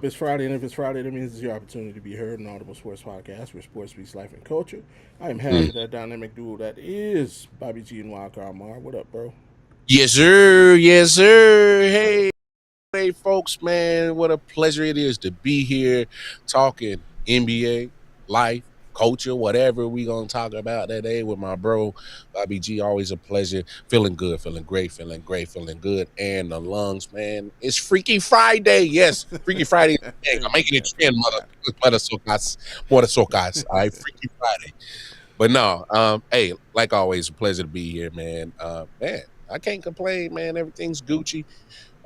It's Friday, and if it's Friday, that means it's your opportunity to be heard in Audible Sports Podcast, where sports meets life and culture. I am half Mm. of that dynamic duo that is Bobby G and Wildcard Mar. What up, bro? Yes, sir. Yes, sir. Hey, folks, man. What a pleasure it is to be here talking NBA, life, culture, whatever we going to talk about today with my bro, Bobby G. Always a pleasure. Feeling good, feeling great, feeling great, feeling good. And the lungs, man. It's Freaky Friday. Yes, Freaky Friday. Dang, I'm making it trend, mother socas, mother socas. All right, Freaky Friday. But no, hey, like always, a pleasure to be here, man. Man, I can't complain, man. Everything's Gucci.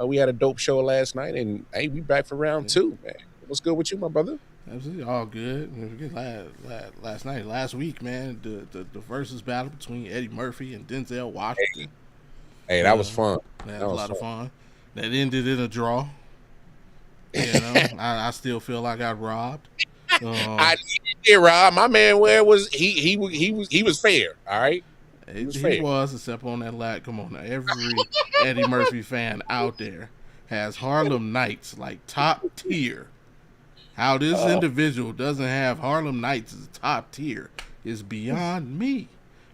We had a dope show last night, and hey, we back for round two, man. What's good with you, my brother? Absolutely, all good. Last night, last week, man, the versus battle between Eddie Murphy and Denzel Hey, Washington. hey, that Uh, was fun. that That was a was lot of fun. fun. That ended in a draw. I still feel like I got robbed. I Um, did, Rob. My man, where was he was fair. All right, he was He fair. was, except on that lat. Come on now. Every Eddie Murphy fan out there has Harlem Nights like top tier. How this Uh, individual doesn't have Harlem Nights as top tier is beyond me.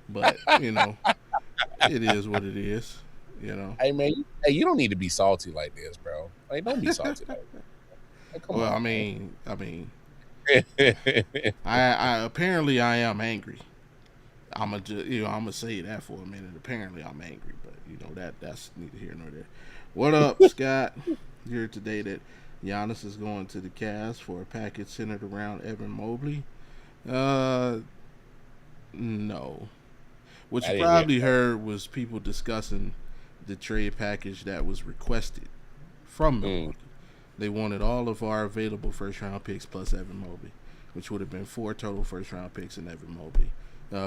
But, it is what it is. You know. hey man, hey, you don't need to be salty like this, bro. Like, don't be salty like this. Like, come Well, on, man. I apparently I am angry. I'm gonna say that for a minute. Apparently I'm angry, but that's neither here nor there. What up, Scott? Here today that Giannis is going to the Cavs for a package centered around Evan Mobley. Uh, no. What I you didn't hear. probably heard was people discussing the trade package that was requested from Mm, Milwaukee. They wanted all of our available first round picks plus Evan Mobley, which would have been four total first round picks in Evan Mobley.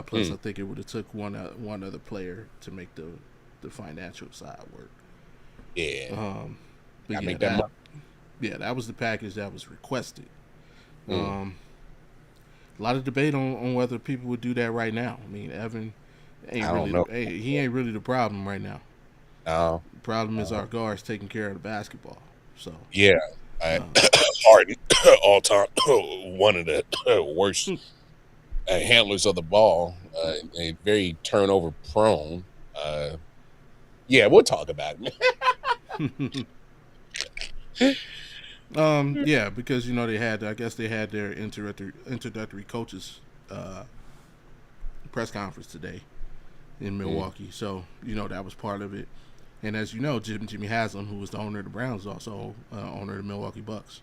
Plus, mm, I think it would have took one other player to make the financial side work. yeah, Um, but I yeah, make that money. that was the package that was requested. Mm, Um, a lot of debate on whether people would do that right now. I mean, Evan I don't know. he ain't really the problem right now. No, The problem is no. our guards taking care of the basketball. So, Yeah, I, uh, Harden, all time, one of the worst handlers of the ball, and very turnover prone. Uh, yeah, we'll talk about it. yeah, because I guess they had their introductory coaches press conference today in Mm, Milwaukee. So that was part of it. And as you know, Jimmy Haslam, who was the owner of the Browns, is also owner of the Milwaukee Bucks,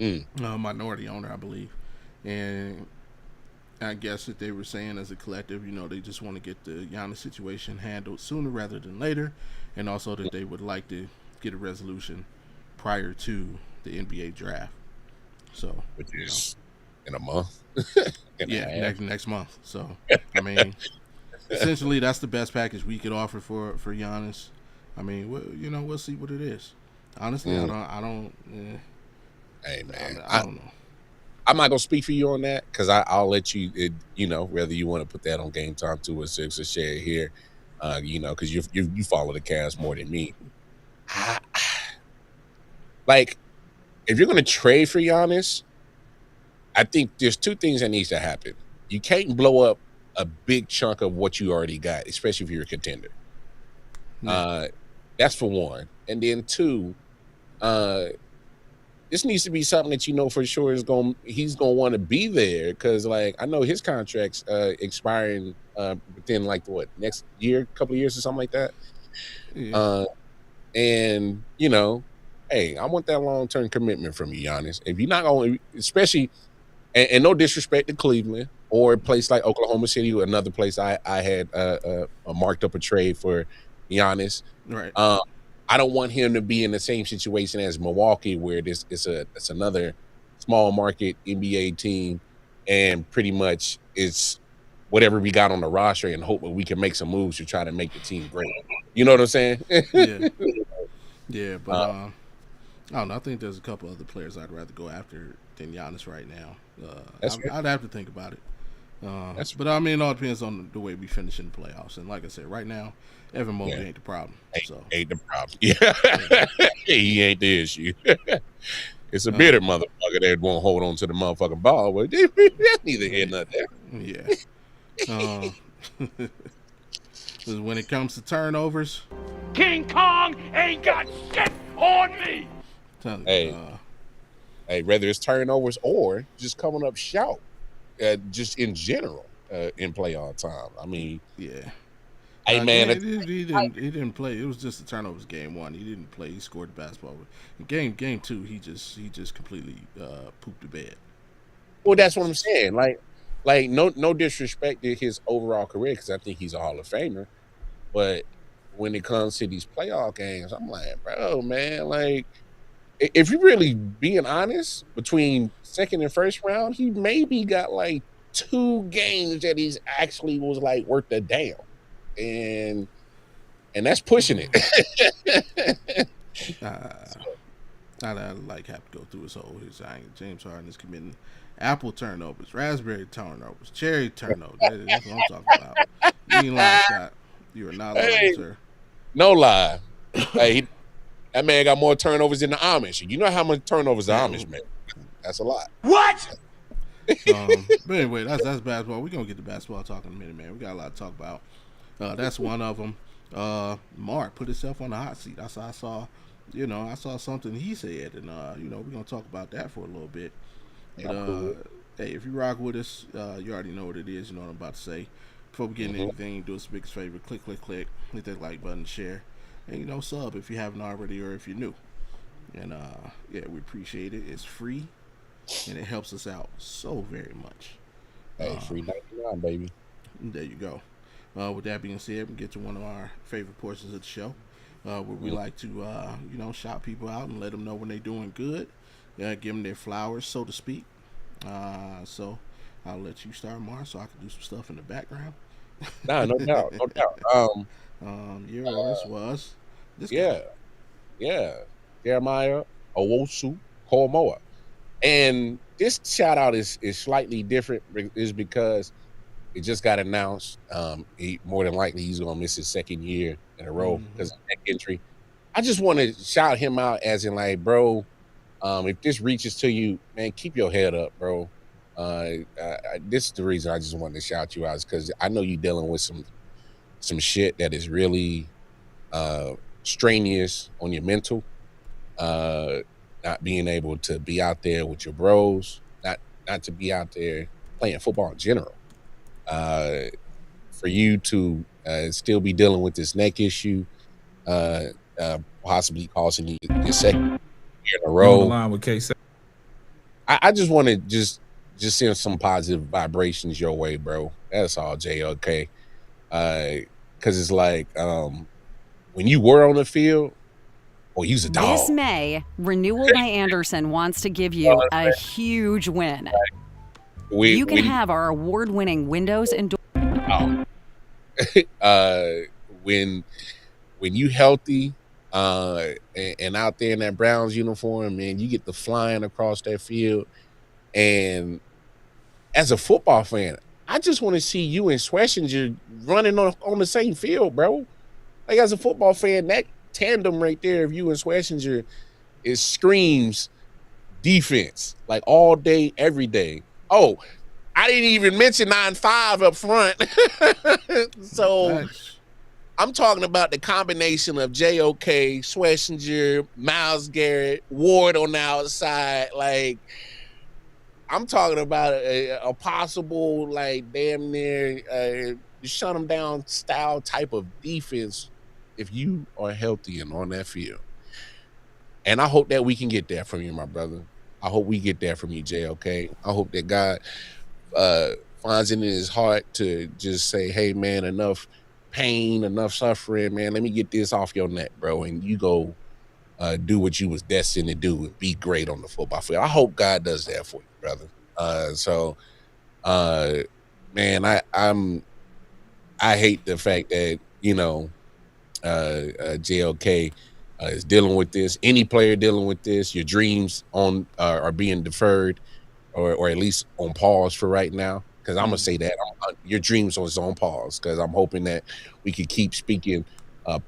mm, minority owner, I believe. And I guess that they were saying as a collective, they just want to get the Giannis situation handled sooner rather than later, and also that they would like to get a resolution prior to the NBA draft. So, which you know, is in a month and a yeah, half. next month. So, I mean, essentially, that's the best package we could offer for Giannis. I mean, we'll see what it is. Honestly, Mm, hey man, I don't know. I'm not gonna speak for you on that because I'll let you. Whether you want to put that on Game Time 2 or 6 or share it here, because you follow the cast more than me. I, like, if you're gonna trade for Giannis, I think there's two things that needs to happen. You can't blow up a big chunk of what you already got, especially if you're a contender. Yeah, Uh, that's for one, and then two, uh, this needs to be something that you know for sure he's gonna want to be there because like I know his contract's expiring within like what next year, couple of years or something like that. yeah. Uh, and hey, I want that long term commitment from you, Giannis. If you're not going, especially and no disrespect to Cleveland or a place like Oklahoma City, or another place I had marked up a trade for Giannis. Right. Uh, I don't want him to be in the same situation as Milwaukee, where it's another small market NBA team, and pretty much it's whatever we got on the roster, and hope that we can make some moves to try to make the team great. You know what I'm saying? Yeah, yeah. But uh, I don't know. I think there's a couple other players I'd rather go after than Giannis right now. that's fair. I'd have to think about it. That's But I mean, it all depends on the way we finish in the playoffs. And like I said, right now, Evan yeah. Mobley ain't the problem. Ain't, So ain't the problem. Yeah, yeah, he ain't the issue. It's a Uh, bitter motherfucker that won't hold on to the motherfucking ball. But that's neither here nor there. yeah. Uh, when it comes to turnovers, King Kong ain't got shit on me. tell you, Hey, hey, whether it's turnovers or just coming up shout, just in general, in playoff time. I mean, yeah. hey man, He didn't play. It was just the turnovers game one. He didn't play. He scored the basketball. In game two, he just completely pooped the bed. well, He that's what I'm just saying. No disrespect to his overall career because I think he's a Hall of Famer. But when it comes to these playoff games, I'm like, bro, man, like if you really being honest, between second and first round, he maybe got like 2 games that he's actually was like worth the damn, and that's pushing it. uh, I like have to go through his whole his James Harden is committing apple turnovers, raspberry turnovers, cherry turnovers. That's what I'm talking about. You ain't lying, Scott. You are not lying, Hey, sir. no lie. Hey, that man got more turnovers than the Amish. You know how much turnovers the Yeah. Amish make? That's a lot. What? But anyway, that's basketball. We're gonna get to basketball talk in a minute, man. We got a lot to talk about. That's one of them. Mark put himself on the hot seat. I saw, I saw something he said, and we're gonna talk about that for a little bit. Yeah, But I'm cool. hey, if you rock with us, you already know what it is. You know what I'm about to say. Before we get into Mm-hmm. anything, do us the biggest favor: click, hit that like button, share, and sub if you haven't already or if you're new. And yeah, we appreciate it. It's free and it helps us out so very much. Hey, free 99, baby. There you go. With that being said, we get to one of our favorite portions of the show, where we Mm. like to, shout people out and let them know when they're doing good, give them their flowers, so to speak. So I'll let you start, Mar, so I can do some stuff in the background. Nah, no doubt, no doubt. Yours was this guy. Yeah, yeah. Jeremiah Owosu Komoa. And this shout out is slightly different is because it just got announced. He more than likely he's gonna miss his second year in a row Mm-hmm. because of neck injury. I just want to shout him out as in like, bro, if this reaches to you, man, keep your head up, bro. This is the reason I just wanted to shout you out is because I know you're dealing with some shit that is really uh strenuous on your mental. Uh, not being able to be out there with your bros, not to be out there playing football in general. Uh, for you to still be dealing with this neck issue, uh, possibly causing you your second year in a You on the row. line with K. I just want to just send some positive vibrations your way, bro. That's all, JLK. Because it's like when you were on the field, well, you's a This dog. May, Renewal by Anderson wants to give you a huge win. You can When have our award-winning windows and doors. oh, uh, when you healthy, and out there in that Browns uniform, man, you get the flying across that field. And as a football fan, I just want to see you and Schlesinger running on the same field, bro. Like as a football fan, that tandem right there of you and Schlesinger it screams defense like all day, every day. Oh, I didn't even mention 9-5 up front. So Facts. I'm talking about the combination of JOK, Schlesinger, Miles Garrett, Ward on the outside. Like, I'm talking about a possible, like, damn near shut them down style type of defense if you are healthy and on that field. And I hope that we can get that from you, my brother. I hope we get that from you, JOK. I hope that God finds it in his heart to just say, hey, man, enough pain, enough suffering, man. Let me get this off your neck, bro. And you go do what you was destined to do and be great on the football field. I hope God does that for you, brother. Man, I hate the fact that, JLK is dealing with this. Any player dealing with this, your dreams are being deferred or at least on pause for right now. Because I'm gonna say that your dreams are on pause. Because I'm hoping that we could keep speaking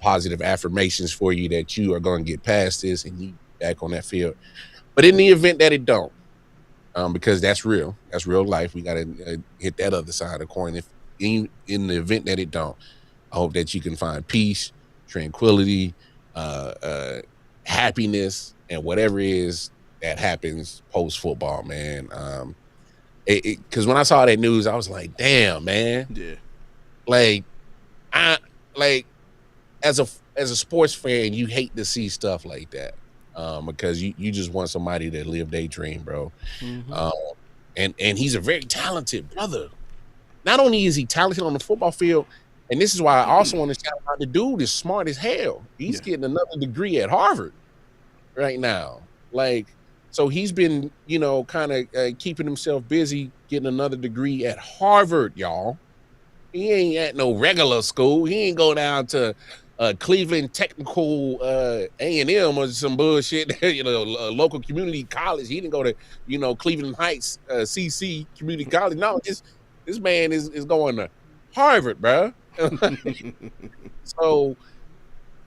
positive affirmations for you that you are going to get past this and you back on that field. But in the event that it don't, because that's real life, we gotta hit that other side of the coin. If in the event that it don't, I hope that you can find peace, tranquility, uh, uh, happiness, and whatever it is that happens post football, man. Because when I saw that news, I was like, damn, man. Yeah. Like, I like as a sports fan, you hate to see stuff like that. Because you just want somebody to live their dream, bro. Mm-hmm. Um, and he's a very talented brother. Not only is he talented on the football field, and this is why I also want to shout out the dude is smart as hell. He's Yeah. getting another degree at Harvard right now. Like, so he's been, kind of keeping himself busy getting another degree at Harvard, y'all. He ain't at no regular school. He ain't go down to Cleveland Technical A&M or some bullshit, local community college. He didn't go to, Cleveland Heights CC Community College. No, this man is going to Harvard, bro. So,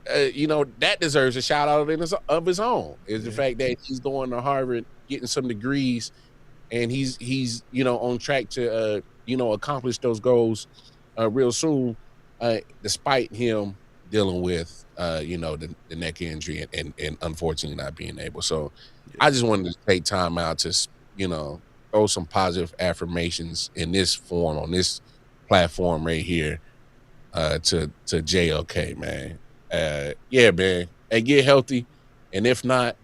that deserves a shout out of his own. Is the fact that he's going to Harvard, getting some degrees, and he's on track to accomplish those goals real soon, despite him dealing with the neck injury and unfortunately not being able. So I just wanted to take time out to throw some positive affirmations in this form on this platform right here to JLK, man. Yeah, man. Hey, get healthy, and if not,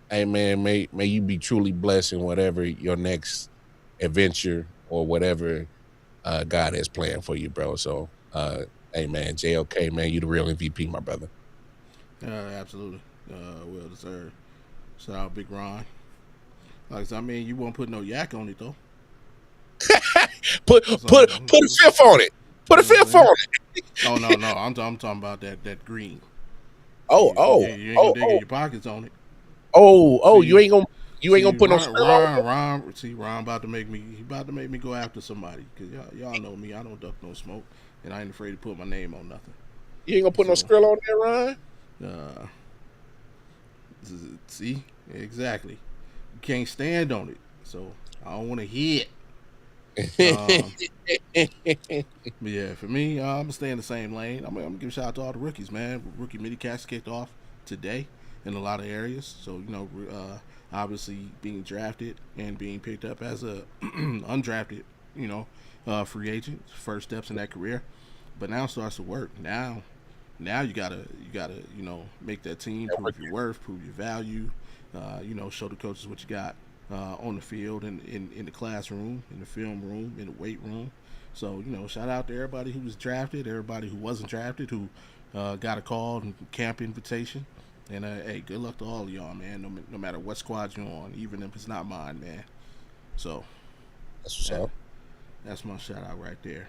hey man, may you be truly blessed in whatever your next adventure or whatever God has planned for you, bro. So, hey man, JLK, man, you the real MVP, my brother. Absolutely. Well deserved. Shout out Big Ron. Like I mean, you won't put no yak on it though. put a fifth on it. Put a fifth on it. Oh no, I'm talking about that green. You ain't gonna dig in your pockets on it. You ain't gonna put no skrill on it. Ron about to make me go after somebody because y'all know me. I don't duck no smoke, and I ain't afraid to put my name on nothing. You ain't gonna put no skrill on there, Ron. See, exactly. You can't stand on it, so I don't want to hear it. But yeah, for me, I'm gonna stay in the same lane. I'm gonna give a shout out to all the rookies, man. Rookie mini cast kicked off today in a lot of areas. So obviously being drafted and being picked up as a undrafted, free agent, first steps in that career. But now it starts to work. Now you gotta make that team, prove your worth, prove your value. Show the coaches what you got on the field and in the classroom, in the film room, in the weight room. So, shout out to everybody who was drafted, everybody who wasn't drafted, who got a call and camp invitation. And, hey, good luck to all of y'all, man, no matter what squad you're on, even if it's not mine, man. So, that's what's up. That's my shout out right there.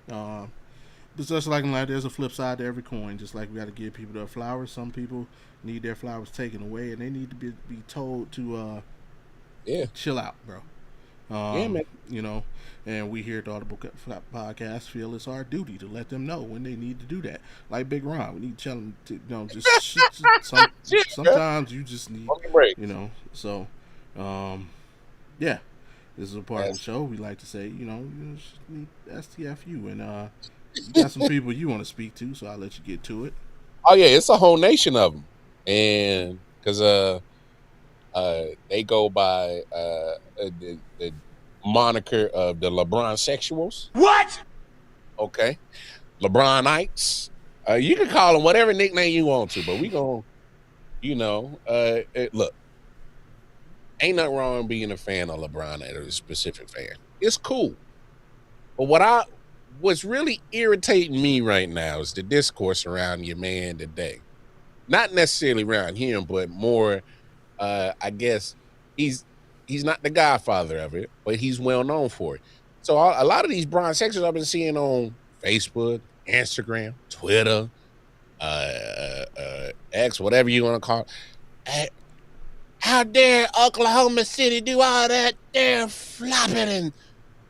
But just like in life, there's a flip side to every coin. Just like we got to give people their flowers, some people need their flowers taken away, and they need to be told to chill out, bro. Yeah, man. And we here at the Audible podcast feel it's our duty to let them know when they need to do that. Like Big Ron, we need to tell them to, sometimes you just need, So, yeah, this is a part of the show. We like to say, you just need STFU, and you got some people you want to speak to, so I'll let you get to it. Oh yeah, it's a whole nation of them, and because they go by the moniker of the LeBron sexuals. What? Okay, LeBronites. You can call them whatever nickname you want to, but we gonna, look. Ain't nothing wrong with being a fan of LeBron or a specific fan. It's cool, but what's really irritating me right now is the discourse around your man today. Not necessarily around him, but more. I guess he's not the godfather of it, but he's well known for it. So a lot of these Bron sections I've been seeing on Facebook, Instagram, Twitter, X, whatever you want to call it. How dare Oklahoma City do all that damn flopping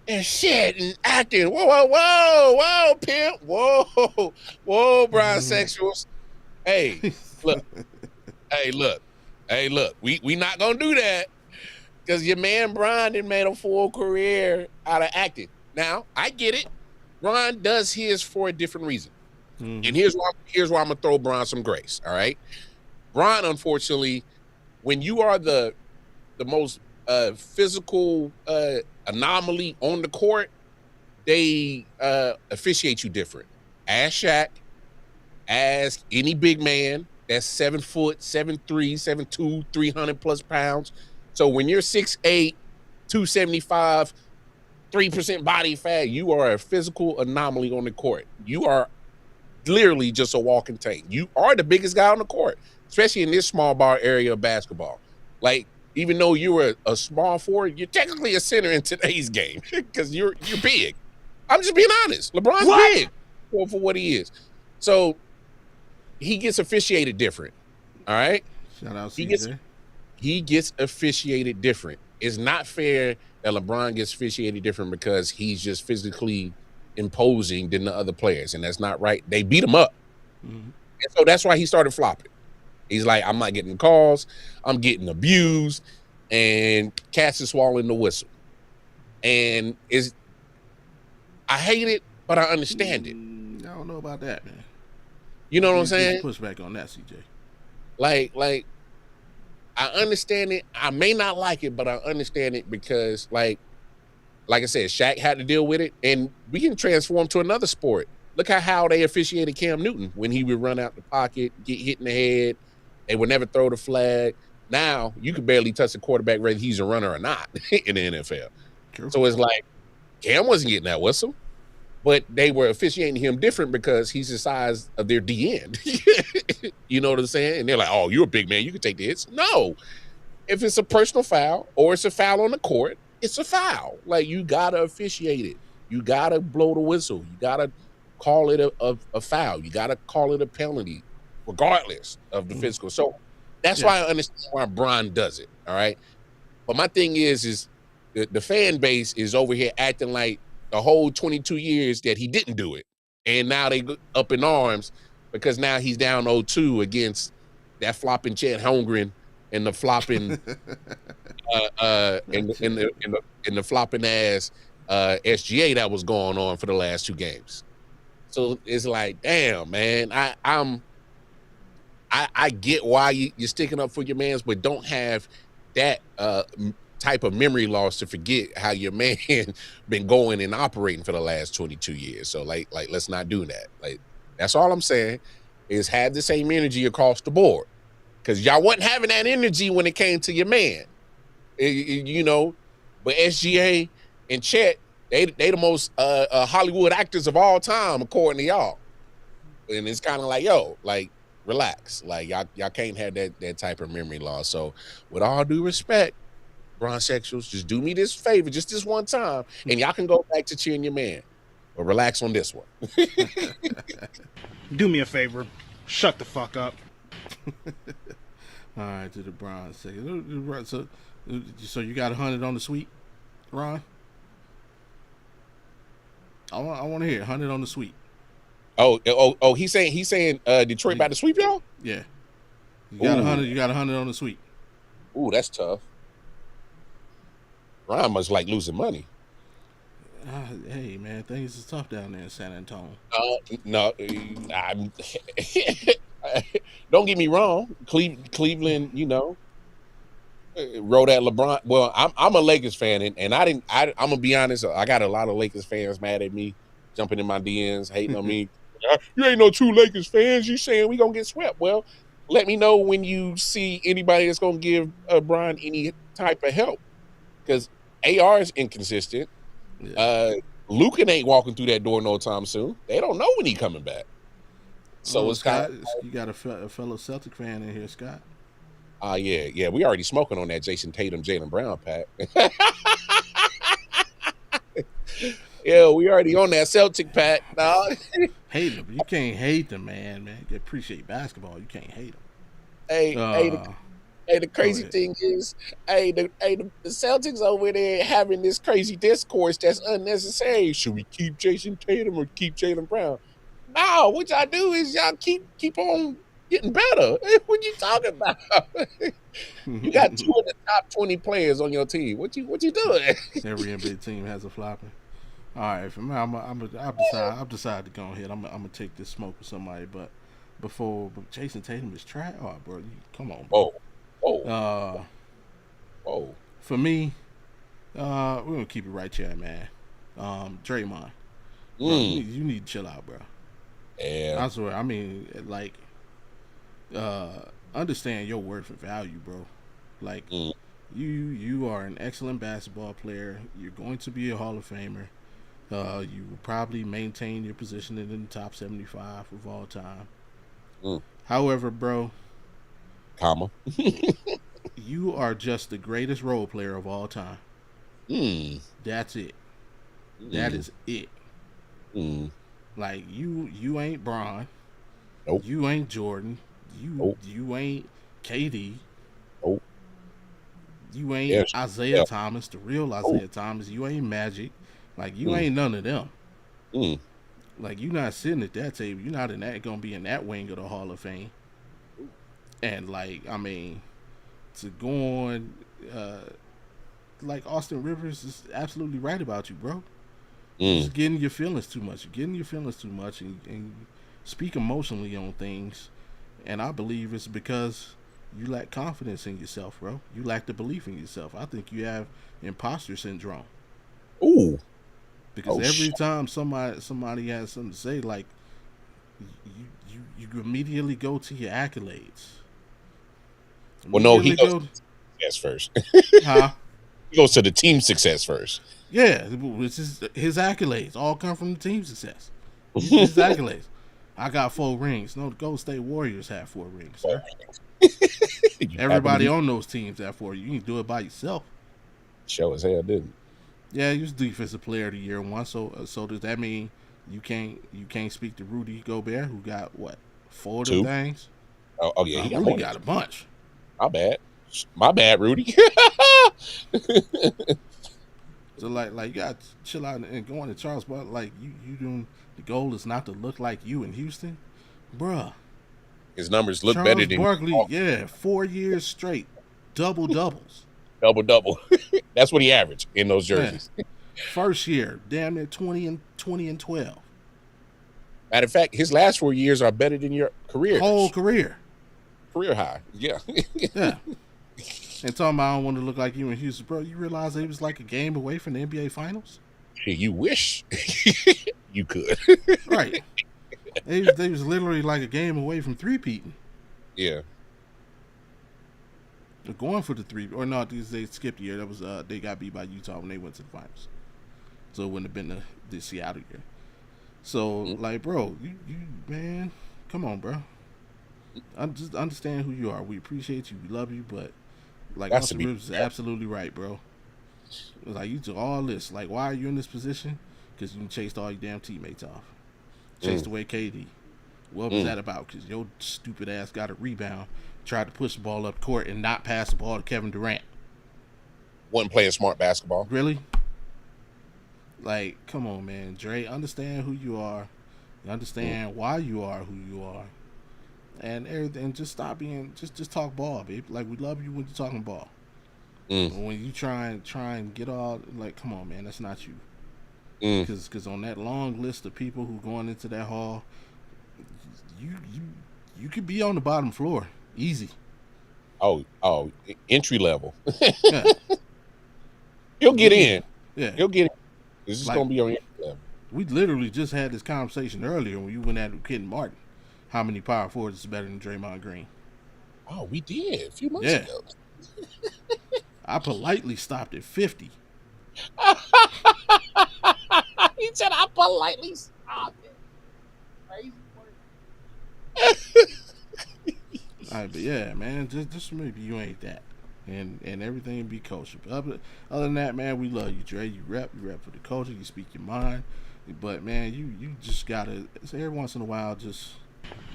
and shit and acting? Whoa, pimp. Whoa, Bron sexuals. Hey, look. Hey, look, we not gonna do that because your man Brian done made a full career out of acting. Now, I get it. Brian does his for a different reason. Mm-hmm. And here's why I'm gonna throw Brian some grace. All right. Brian, unfortunately, when you are the most physical anomaly on the court, they officiate you different. Ask Shaq, ask any big man that's 7 foot, 7'3", 7'2", 300 plus pounds. So when you're 6'8", 275, 3% body fat, you are a physical anomaly on the court. You are literally just a walking tank. You are the biggest guy on the court, especially in this small bar area of basketball. Like, even though you were a small forward, you're technically a center in today's game because you're big. I'm just being honest. LeBron's big for what he is. So he gets officiated different. All right. Shout out He CJ. gets officiated different. It's not fair that LeBron gets officiated different because he's just physically imposing than the other players, and that's not right. They beat him up, and so that's why he started flopping. He's like, I'm not getting calls, I'm getting abused, and Cass is swallowing the whistle. And I hate it, but I understand it. I don't know about that, man. You know what I'm saying? Push back on that, CJ. Like I understand it. I may not like it, but I understand it because, like I said, Shaq had to deal with it, and we can transform to another sport. Look at how they officiated Cam Newton when he would run out the pocket, get hit in the head. They would never throw the flag. Now you can barely touch the quarterback whether he's a runner or not in the NFL. True. So it's like Cam wasn't getting that whistle, but they were officiating him different because he's the size of their D end. You know what I'm saying? And they're like, oh, you're a big man. You can take the hits. No. If it's a personal foul or it's a foul on the court, it's a foul. Like, you got to officiate it. You got to blow the whistle. You got to call it a foul. You got to call it a penalty, regardless of the physical. So that's why I understand why Brian does it. All right. But my thing is the fan base is over here acting like the whole 22 years that he didn't do it. And now they up in arms because now he's down 0-2 against that flopping Chet Holmgren and the flopping in the flopping ass SGA that was going on for the last two games. So it's like, damn, man, I get why you're sticking up for your mans, but don't have that type of memory loss to forget how your man been going and operating for the last 22 years. So like let's not do that. Like, that's all I'm saying is have the same energy across the board, because y'all wasn't having that energy when it came to your man. You know, but SGA and Chet, they the most Hollywood actors of all time according to y'all. And it's kind of like, yo, like, relax. Like, y'all can't have that type of memory loss. So with all due respect, Bronsexuals, just do me this favor, just this one time, and y'all can go back to cheering your man. But relax on this one. Do me a favor. Shut the fuck up. All right, to the Bron second. So you got 100 on the sweep, Ron? I want to hear 100 on the sweep. Oh, he's saying Detroit about to sweep y'all? Yeah. You got 100. You got 100 on the sweep. Ooh, that's tough. Ron must like losing money. Hey, man, things is tough down there in San Antonio. No, don't get me wrong. Cleveland, you know, wrote at LeBron. Well, I'm a Lakers fan, and I'm gonna be honest. I got a lot of Lakers fans mad at me, jumping in my DMs, hating on me. You ain't no true Lakers fans. You saying we gonna get swept? Well, let me know when you see anybody that's gonna give Brian any type of help, because AR is inconsistent. Yeah. Luka ain't walking through that door no time soon. They don't know when he coming back. So it's Scott, you got a fellow Celtic fan in here, Scott. Yeah. We already smoking on that Jason Tatum, Jaylen Brown pack. Yeah, we already on that Celtic pack. No. Hate them. You can't hate them, man. You appreciate basketball. You can't hate them. Hey, the crazy thing is, the Celtics over there having this crazy discourse that's unnecessary. Should we keep Jason Tatum or keep Jaylen Brown? No, what y'all do is y'all keep on Getting better. What you talking about? You got 2 of the top 20 players on your team. What you doing? Every NBA team has a flopper. All right, for me, I've decided to go ahead. I'm gonna take this smoke with somebody, but Jason Tatum is trash. Oh, bro, come on, bro. Whoa. Uh, Whoa. for me, we're gonna keep it right here, man. Draymond, bro, you need to chill out, bro. Yeah. I swear. I mean, like, understand your worth and value, bro. Like, you are an excellent basketball player. You're going to be a Hall of Famer. You will probably maintain your position in the top 75 of all time. However, bro, you are just the greatest role player of all time. That's it. That is it. Like you ain't Bron. Nope. You ain't Jordan. You ain't KD. Nope. You ain't Isaiah Thomas, the real Isaiah Thomas. You ain't Magic. Like, you ain't none of them. Like, you not sitting at that table. You're not gonna be in that wing of the Hall of Fame. And, like, I mean, to go on, like, Austin Rivers is absolutely right about you, bro. Just getting your feelings too much. You're getting your feelings too much and speak emotionally on things. And I believe it's because you lack confidence in yourself, bro. You lack the belief in yourself. I think you have imposter syndrome. Ooh. Because every time somebody has something to say, like, you immediately go to your accolades. Well, no, he goes to success first. Huh? He goes to the team success first. Yeah, which is his accolades all come from the team success. His accolades. I got 4 rings. No, the Golden State Warriors have 4 rings, sir. Everybody on those teams have 4. You can do it by yourself. Show as hell didn't. Yeah, he was defensive player of the year one. So does that mean you can't speak to Rudy Gobert, who got what 4 of them things? Oh yeah, he Rudy got a bunch. My bad, Rudy. So like you got to chill out and go on to Charles, but like you doing the goal is not to look like you in Houston, bruh. His numbers look Charles better than Barkley. 4 years straight, doubles. Double. That's what he averaged in those jerseys. Yeah. First year, damn near 20 and 12. Matter of fact, his last 4 years are better than your career. Whole career high. Yeah. Yeah. And talking about I don't want to look like you in Houston, bro. You realize they was like a game away from the NBA Finals? You wish you could. Right. They was literally like a game away from three-peating. Yeah. They're going for the 3, or no, they skipped a year. That was they got beat by Utah when they went to the finals. So it wouldn't have been the Seattle year. So like, bro, you man, come on, bro. Just understand who you are. We appreciate you. We love you, but like Austin Rivers is absolutely right, bro. It's like, you took all this. Like, why are you in this position? Because you chased all your damn teammates off. Chased away KD. What was that about? Because your stupid ass got a rebound, tried to push the ball up court and not pass the ball to Kevin Durant. Wasn't playing smart basketball. Really? Like, come on, man. Dre, understand who you are. You understand why you are who you are. And everything. Just stop being, just talk ball, baby. Like, we love you when you're talking ball. But when you try and get all, like, come on, man, that's not you. Because on that long list of people who going into that hall, you could be on the bottom floor, easy. Oh, entry level. Yeah. He'll get in. Yeah, he'll get in. This is gonna be on entry level. We literally just had this conversation earlier when you went at Kid Martin. How many power forwards is better than Draymond Green? Oh, we did a few months ago. I politely stopped at 50. He said, I politely stopped it. Crazy work. All right, but yeah, man, just maybe you ain't that. And everything be kosher. But other than that, man, we love you, Dre. You rep for the culture, you speak your mind. But, man, you just got to, every once in a while, just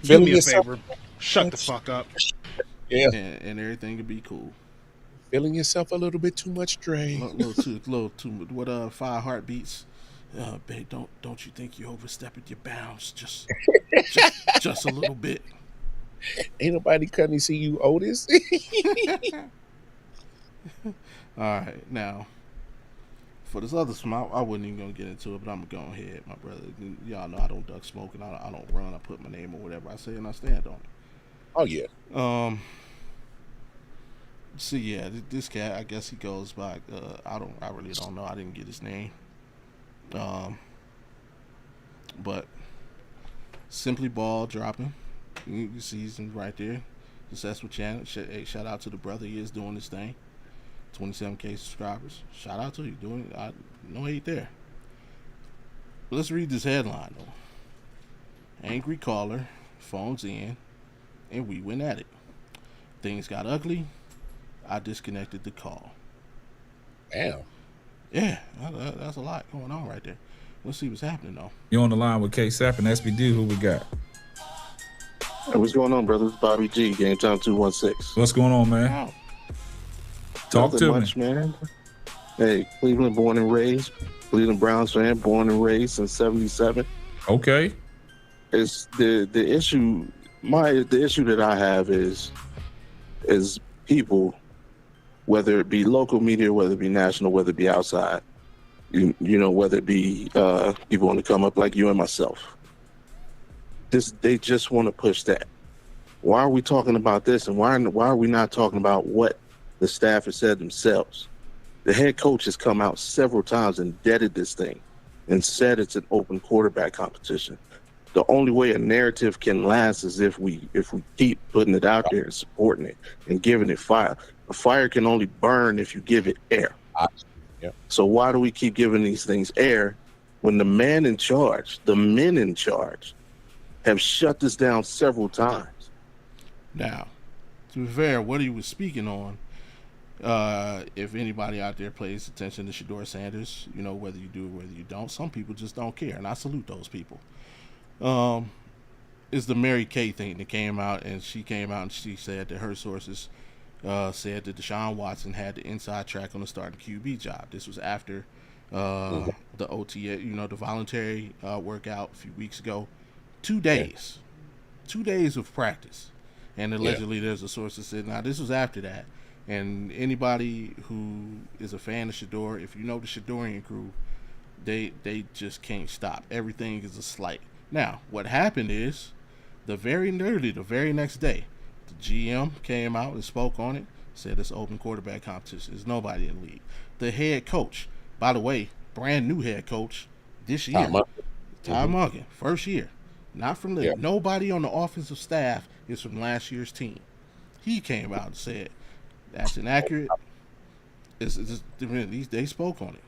do me a favor. Shut the fuck up. Yeah. And everything will be cool. Feeling yourself a little bit too much, Dre. Little too much. What 5 heartbeats? Babe, don't you think you overstepping your bounds just a little bit? Ain't nobody coming to see you, Otis. All right, now for this other smile, I wasn't even gonna get into it, but I'm gonna go ahead, my brother. Y'all know I don't duck smoking. I don't run. I put my name or whatever I say, and I stand on it. Oh yeah. So yeah, this cat, I guess he goes by. I really don't know. I didn't get his name. But simply ball dropping. You see him right there. Successful channel. Hey, shout out to the brother. He is doing this thing. 27K subscribers. Shout out to you. Doing. No hate there. But let's read this headline though. Angry caller phones in, and we went at it. Things got ugly. I disconnected the call. Damn. Yeah, that's a lot going on right there. Let's see what's happening though. You're on the line with K-Sap and SBD. Who we got? Hey, what's going on, brothers? Bobby G, Game Time 216. What's going on, man? Wow. Talk Nothing to much, me. man. Hey, Cleveland born and raised. Cleveland Browns fan, born and raised since 77. Okay. It's the issue. The issue that I have is people, whether it be local media, whether it be national, whether it be outside, you know, whether it be people want to come up like you and myself. They just want to push that. Why are we talking about this, and why are we not talking about what the staff has said themselves? The head coach has come out several times and deaded this thing and said it's an open quarterback competition. The only way a narrative can last is if we keep putting it out there and supporting it and giving it fire. A fire can only burn if you give it air. Yeah. So why do we keep giving these things air when the men in charge have shut this down several times? Now, to be fair, what he was speaking on, if anybody out there pays attention to Shedeur Sanders, you know, whether you do or whether you don't, some people just don't care, and I salute those people. Is the Mary Kay thing that came out, and she came out and she said that her sources said that Deshaun Watson had the inside track on the starting QB job. This was after the OTA, you know, the voluntary workout a few weeks ago. 2 days. 2 days of practice. And allegedly there's a source that said, now this was after that. And anybody who is a fan of Shedeur, if you know the Shedurian crew, they just can't stop. Everything is a slight. Now, what happened is, the very next day, the GM came out and spoke on it, said it's open quarterback competition. There's nobody in the league. The head coach, by the way, brand new head coach this year, Ty Monken, first year. Not from the nobody on the offensive staff is from last year's team. He came out and said that's inaccurate. They spoke on it.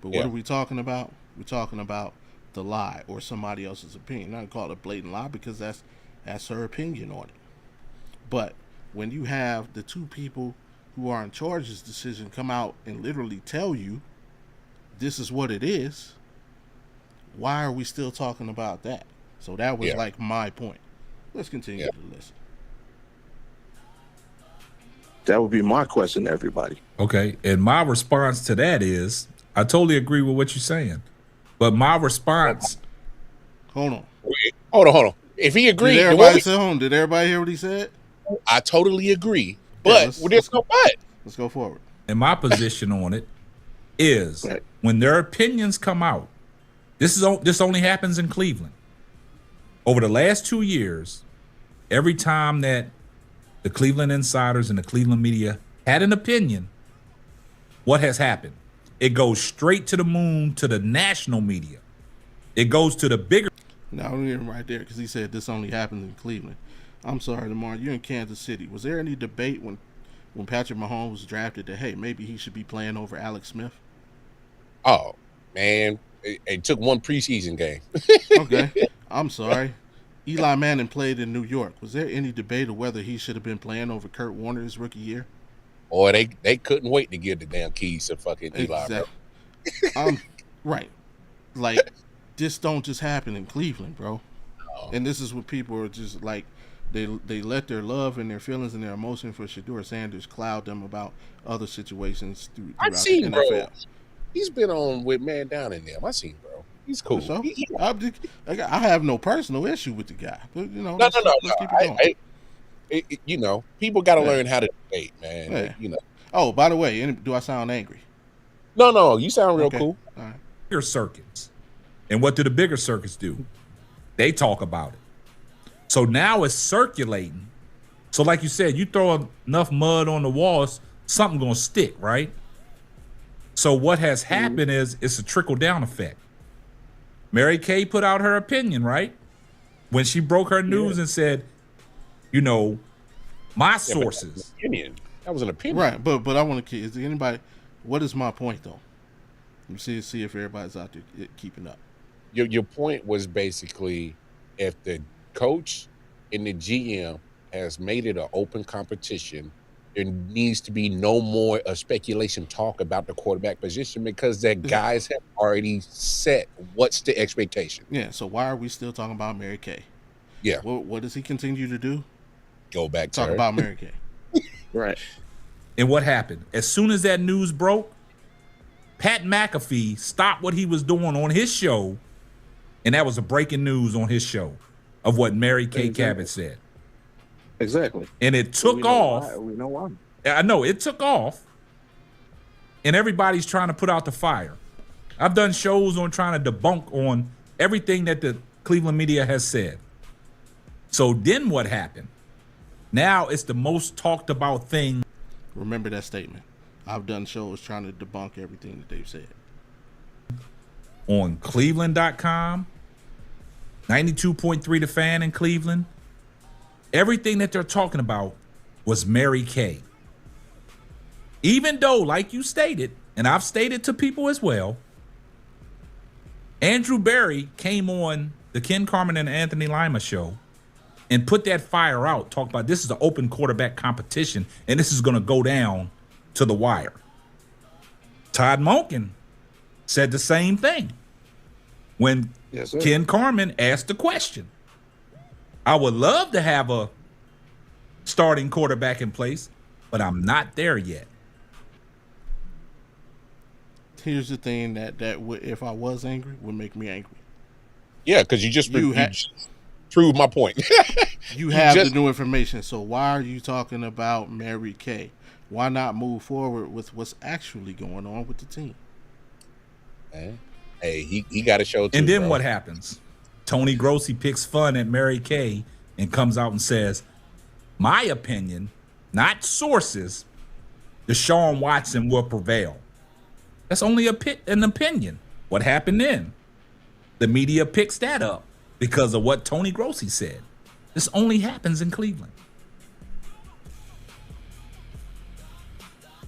But what are we talking about? We're talking about the lie or somebody else's opinion. Not call it a blatant lie because that's her opinion on it. But when you have the two people who are in charge of this decision come out and literally tell you this is what it is, why are we still talking about that? So that was like my point. Let's continue to listen. That would be my question to everybody. Okay. And my response to that is, I totally agree with what you're saying. But my response... Hold on. If he agreed... Did everybody hear what he said? I totally agree. But there's no but. Let's go forward. And my position on it is, when their opinions come out, this only happens in Cleveland. Over the last 2 years, every time that the Cleveland insiders and the Cleveland media had an opinion, what has happened? It goes straight to the moon to the national media. It goes to the bigger. Now, I'm hearing right there because he said this only happens in Cleveland. I'm sorry, Lamar, you're in Kansas City. Was there any debate when Patrick Mahomes was drafted that, hey, maybe he should be playing over Alex Smith? Oh, man. It took one preseason game. Okay. I'm sorry. Eli Manning played in New York. Was there any debate of whether he should have been playing over Kurt Warner his rookie year? Or they couldn't wait to give the damn keys to fucking Eli. Exactly. Right. Like, this don't just happen in Cleveland, bro. No. And this is what people are just like, they let their love and their feelings and their emotion for Shedeur Sanders cloud them about other situations throughout I've seen, the NFL. Bro. He's been on with Man Down in there. I seen, bro. He's cool. So, I have no personal issue with the guy, but let's keep it going. You know, people got to Yeah. learn how to debate, man. Yeah. You know. Oh, by the way, do I sound angry? No, you sound real cool. All right. Bigger circuits. And what do the bigger circuits do? They talk about it. So now it's circulating. So like you said, you throw enough mud on the walls, something gonna stick, right? So what has happened is it's a trickle down effect. Mary Kay put out her opinion, right? When she broke her news and said, you know, my sources. That was an opinion. Right, but I want to. Is there anybody? What is my point though? Let me see if everybody's out there keeping up. Your point was basically, if the coach and the GM has made it an open competition, there needs to be no more speculation talk about the quarterback position because the guys have already set what's the expectation. Yeah. So why are we still talking about Mary Kay? Yeah. What does he continue to do? Go back to Talk her. about Mary Kay. Right. And what happened? As soon as that news broke, Pat McAfee stopped what he was doing on his show, and that was a breaking news on his show of what Mary Kay Cabot said. Exactly. And it took off. We know why. I know it took off, and everybody's trying to put out the fire. I've done shows on trying to debunk on everything that the Cleveland media has said. So then what happened? Now it's the most talked about thing. Remember that statement. I've done shows trying to debunk everything that they've said. On Cleveland.com, 92.3 The Fan in Cleveland. Everything that they're talking about was Mary Kay. Even though, like you stated, and I've stated to people as well, Andrew Berry came on the Ken Carman and Anthony Lima show and put that fire out, talked about this is an open quarterback competition, and this is going to go down to the wire. Todd Monken said the same thing when Ken Carman asked the question. I would love to have a starting quarterback in place, but I'm not there yet. Here's the thing that if I was angry, would make me angry. Yeah, because you just proved my point. You have the new information, so why are you talking about Mary Kay? Why not move forward with what's actually going on with the team? Hey, he got a show too. And then what happens? Tony Grossi picks fun at Mary Kay and comes out and says, my opinion, not sources, Deshaun Watson will prevail. That's only an opinion. What happened then? The media picks that up because of what Tony Grossi said. This only happens in Cleveland.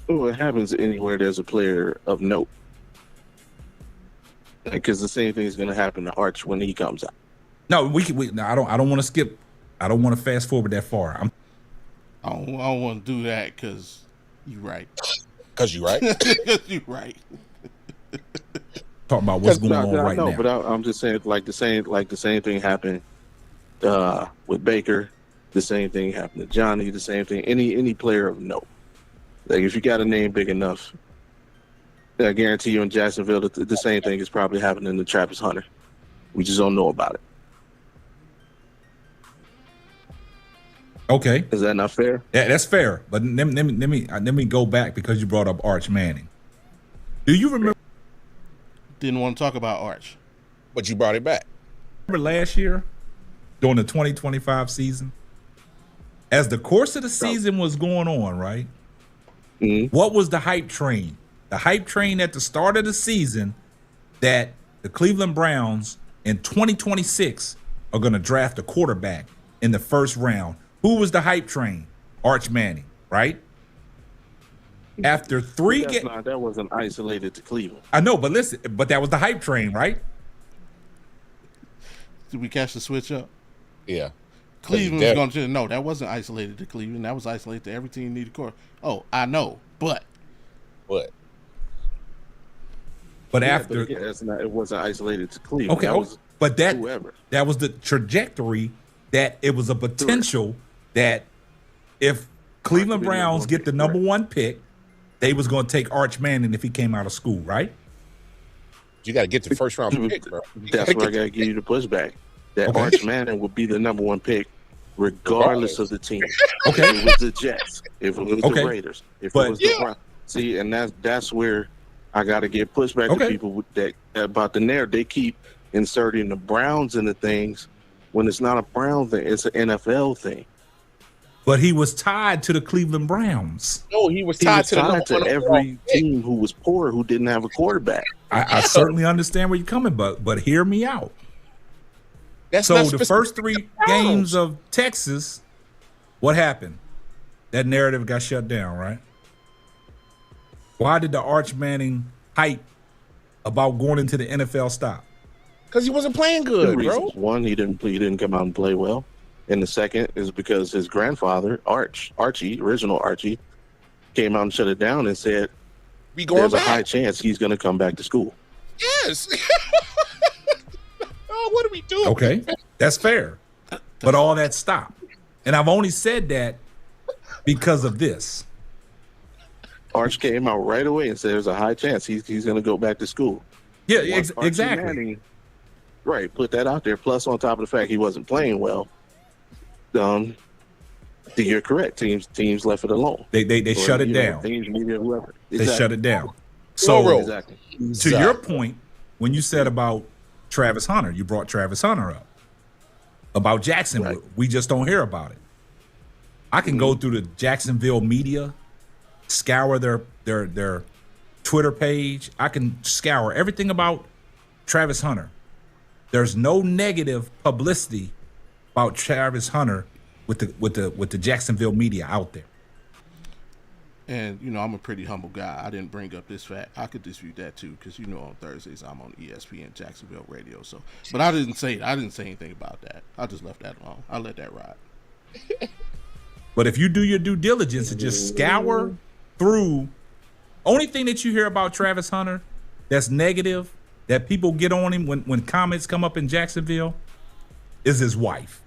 Well, it happens anywhere there's a player of note. Because the same thing is going to happen to Arch when he comes out. No, no, I don't want to skip. I don't want to fast forward that far. I don't want to do that because you're right. Because you're right. You're right. Talking about what's going on right now. But I'm just saying, like the same thing happened with Baker. The same thing happened to Johnny. The same thing. Any player of note. Like if you got a name big enough, I guarantee you in Jacksonville that the same thing is probably happening to Travis Hunter. We just don't know about it. Okay, is that not fair? Yeah, that's fair. But let me go back because you brought up Arch Manning. Do you remember? Didn't want to talk about Arch, but you brought it back. Remember last year during the 2025 season, as the course of the season was going on, right? Mm-hmm. What was the hype train? The hype train at the start of the season that the Cleveland Browns in 2026 are going to draft a quarterback in the first round. Who was the hype train? Arch Manning, right? After three games, that wasn't isolated to Cleveland. I know, but listen, but that was the hype train, right? Did we catch the switch up? Yeah. Cleveland's going to no. That wasn't isolated to Cleveland. That was isolated to every team needed core. Oh, I know, but after it wasn't isolated to Cleveland. Okay, but that was the trajectory. That it was a potential that if Cleveland Browns get the number one pick, they was going to take Arch Manning if he came out of school, right? You got to get the first round pick, bro. That's where I got to give you the pushback. That Arch Manning would be the number one pick regardless of the team. Okay. If it was the Jets, if it was the Raiders, if But- it was the Browns. See, and that's where I got to get pushback to people with that about the narrative. They keep inserting the Browns into things when it's not a Brown thing; it's an NFL thing. But he was tied to the Cleveland Browns. No, he was He tied was to the tied to number one every team who was poor, who didn't have a quarterback. I certainly understand where you're coming, but hear me out. That's So not the specific first 3 to the games Browns. of Texas, what happened? That narrative got shut down, right? Why did the Arch Manning hype about going into the NFL stop? Because he wasn't playing Two good, reasons. bro. One, he didn't come out and play well, and the second is because his grandfather, original Archie, came out and shut it down and said We going there's back. a high chance he's going to come back to school. Yes. Oh, what are we doing? Okay, that's fair. But all that stopped. And I've only said that because of this. Arch came out right away and said there's a high chance he's going to go back to school. Yeah, Once Archie exactly. Manning, right, put that out there. Plus, on top of the fact he wasn't playing well, you're correct. Teams left it alone. They Or, shut it you know, down. Teams, media, whoever. They shut it down. So Rural. Exactly. to your point, when you said about Travis Hunter, you brought Travis Hunter up. About Jacksonville, Right. we just don't hear about it. I can go through the Jacksonville media, scour their Twitter page. I can scour everything about Travis Hunter. There's no negative publicity about Travis Hunter with the Jacksonville media out there. And you know, I'm a pretty humble guy. I didn't bring up this fact. I could dispute that too, because you know, on Thursdays I'm on ESPN Jacksonville Radio. So, but I didn't say anything about that. I just left that alone. I let that ride. But if you do your due diligence and just scour through, only thing that you hear about Travis Hunter that's negative, that people get on him when comments come up in Jacksonville, is his wife.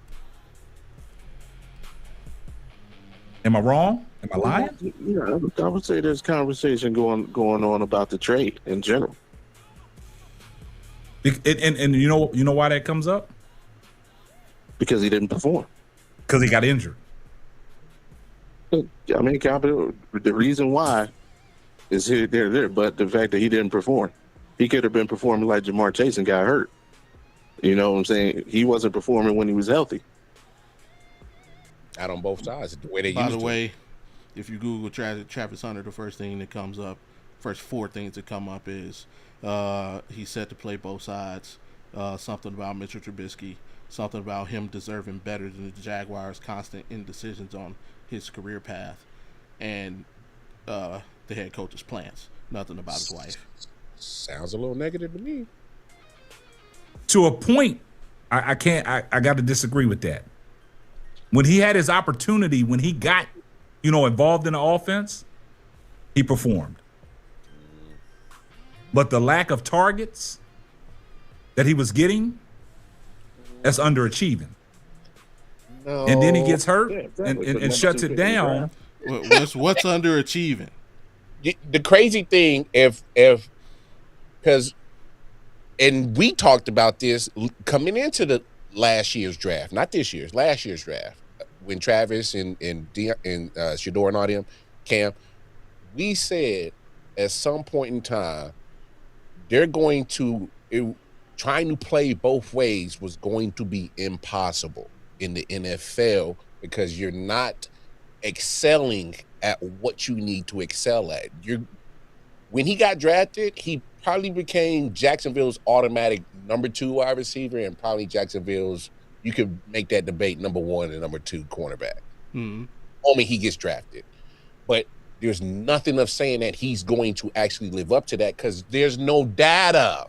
Am I wrong? Am I lying? Yeah, I would say there's conversation going on about the trade in general. And you know why that comes up? Because he didn't perform. Because he got injured. I mean, the reason why is there, but the fact that he didn't perform, he could have been performing like Jamar Chase and got hurt. You know what I'm saying? He wasn't performing when he was healthy. Out on both sides, the way they By used the to. way, if you Google Travis Hunter, the first thing that comes up, first 4 things that come up is he's set to play both sides. Something about Mitchell Trubisky. Something about him deserving better than the Jaguars' constant indecisions on his career path, and the head coach's plans. Nothing about his wife. Sounds a little negative to me. To a point, I can't. I got to disagree with that. When he had his opportunity, when he got, involved in the offense, he performed. But the lack of targets that he was getting, that's underachieving. No. And then he gets hurt Yeah, exactly. and Number shuts 2 it pick in the down. draft. What's underachieving? The crazy thing, if because, and we talked about this coming into the last year's draft, not this year's, last year's draft, when Travis and Shador and all them, Cam, we said at some point in time, they're going to trying to play both ways was going to be impossible in the NFL because you're not excelling at what you need to excel at. When he got drafted, he probably became Jacksonville's automatic number 2 wide receiver, and probably Jacksonville's, you could make that debate, number 1 and number 2 cornerback. Mm-hmm. Only he gets drafted. But there's nothing of saying that he's going to actually live up to that because there's no data.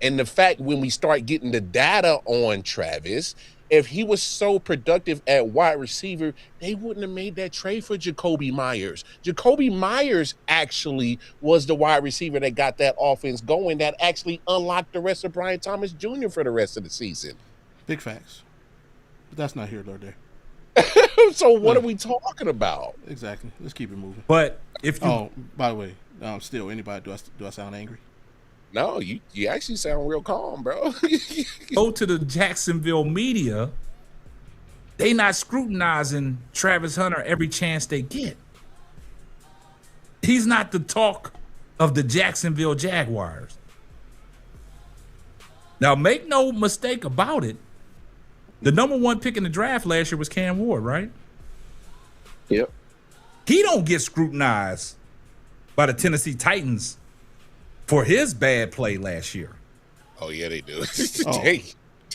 And the fact when we start getting the data on Travis, if he was so productive at wide receiver, they wouldn't have made that trade for Jacoby Myers. Jacoby Myers actually was the wide receiver that got that offense going, that actually unlocked the rest of Brian Thomas Jr. for the rest of the season. Big facts. But that's not here nor there. So what are we talking about? Exactly. Let's keep it moving. But if you Oh, by the way, still, anybody, do I sound angry? No, you actually sound real calm, bro. go to the Jacksonville media, They not scrutinizing Travis Hunter every chance they get. He's not the talk of the Jacksonville Jaguars. Now, make no mistake about it. The number 1 pick in the draft last year was Cam Ward, right? Yep. He don't get scrutinized by the Tennessee Titans for his bad play last year. Oh yeah, they do.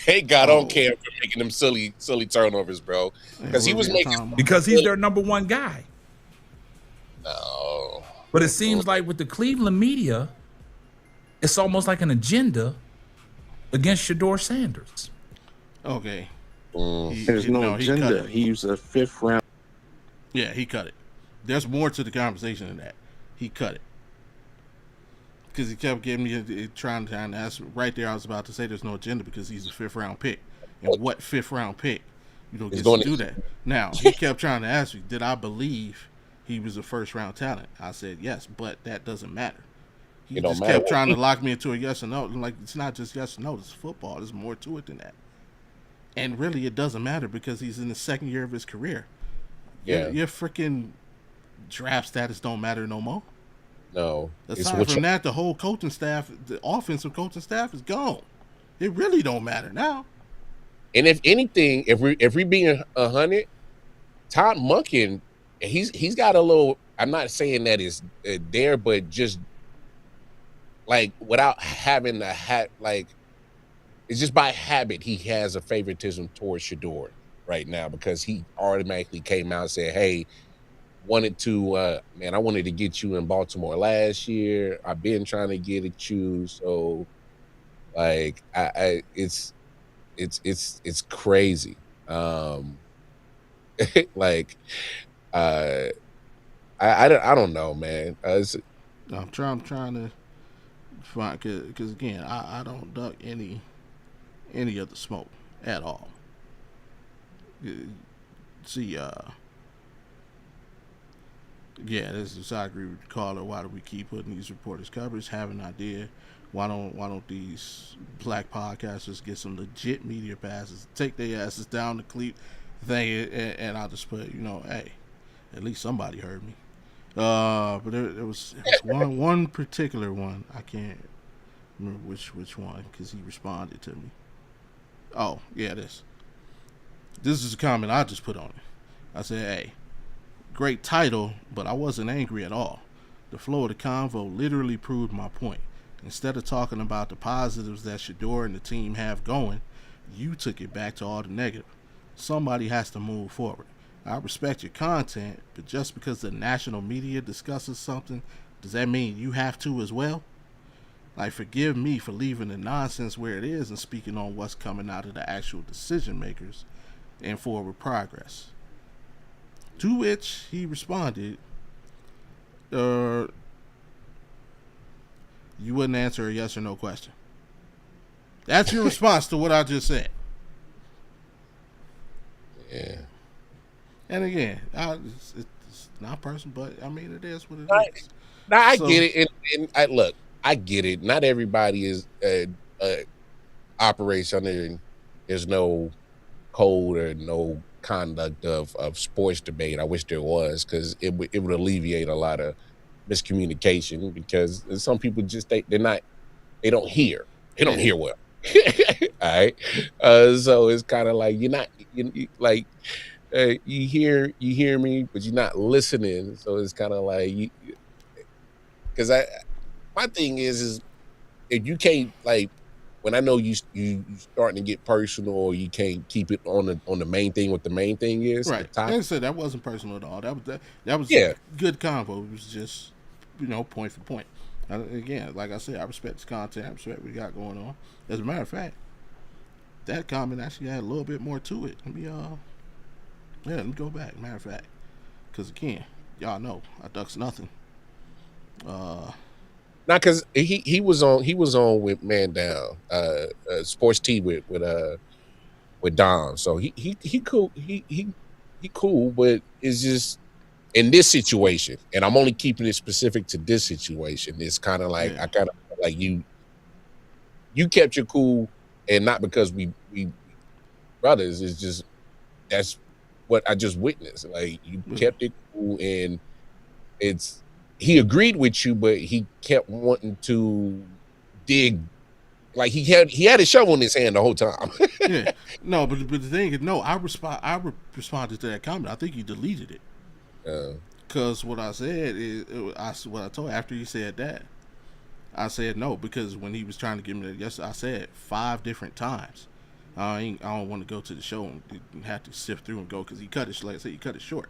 They got on Cam for making them silly turnovers, bro. Because he was making because he's their number 1 guy. No. But it seems like with the Cleveland media, it's almost like an agenda against Shador Sanders. Okay. There's no agenda. He was a 5th round. Yeah, he cut it. There's more to the conversation than that. He cut it. Because he kept giving me trying to ask right there. I was about to say there's no agenda because he's a 5th round pick, and what 5th round pick, gets to do that? Now he kept trying to ask me, did I believe he was a 1st round talent? I said yes, but that doesn't matter. He just kept trying to lock me into a yes or no. Like, it's not just yes or no. It's football. There's more to it than that. And really, it doesn't matter because he's in the 2nd year of his career. Yeah, your freaking draft status don't matter no more. No. Aside from that, the whole coaching staff, the offensive coaching staff, is gone. It really don't matter now. And if anything, if we being 100, Todd Monken, he's got a little. I'm not saying that is there, but just like without having the hat, like it's just by habit he has a favoritism towards Shador right now because he automatically came out and said, "Hey, I wanted to get you in Baltimore last year. I've been trying to get at you, so like it's crazy." Like I don't know, man. I'm trying to find because again, I don't duck any of the smoke at all. See, yeah, this is I agree with the caller. Why do we keep putting these reporters coverage? Have an idea. Why don't these black podcasters get some legit media passes? Take their asses down the cleat thing, and I'll just put, hey, at least somebody heard me. But there was one particular one. I can't remember which one because he responded to me. Oh yeah, this is a comment I just put on it. I said, hey, great title, but I wasn't angry at all. The flow of the convo literally proved my point. Instead of talking about the positives that Shador and the team have going, you took it back to all the negative. Somebody has to move forward. I respect your content, but just because the national media discusses something, does that mean you have to as well? Like, forgive me for leaving the nonsense where it is and speaking on what's coming out of the actual decision makers and forward progress. To which he responded, you wouldn't answer a yes or no question. That's your response to what I just said. Yeah. And again, it's not personal, but I mean, it is what it is. I get it. And I get it. Not everybody is operates under. There's no code or no conduct of sports debate. I wish there was, because it would alleviate a lot of miscommunication, because some people just they don't hear well. All right. So it's kind of like you hear me, but you're not listening. So it's kind of like because my thing is if you can't, like, when I know you starting to get personal, or you can't keep it on the main thing. What the main thing is, right? Like I said, that wasn't personal at all. That was good convo. It was just point for point. Again, like I said, I respect this content. I respect what we got going on. As a matter of fact, that comment actually had a little bit more to it. Let me go back. Matter of fact, because again, y'all know I ducks nothing. Not because he was on with Man Down, Sports T with Dom. So he cool. He cool, but it's just in this situation, and I'm only keeping it specific to this situation. It's kind of like I kind of like you kept your cool, and not because we brothers. It's just that's what I just witnessed. Like, you kept it cool, and he agreed with you, but he kept wanting to dig. Like, he had a shovel in his hand the whole time. Yeah, no, but the thing is, no, I responded to that comment. I think you deleted it because what I said is what I told after you said that. I said no because when he was trying to give me yes, I said 5 different times. I don't want to go to the show and have to sift through and go because he cut it. Like I said, he cut it short.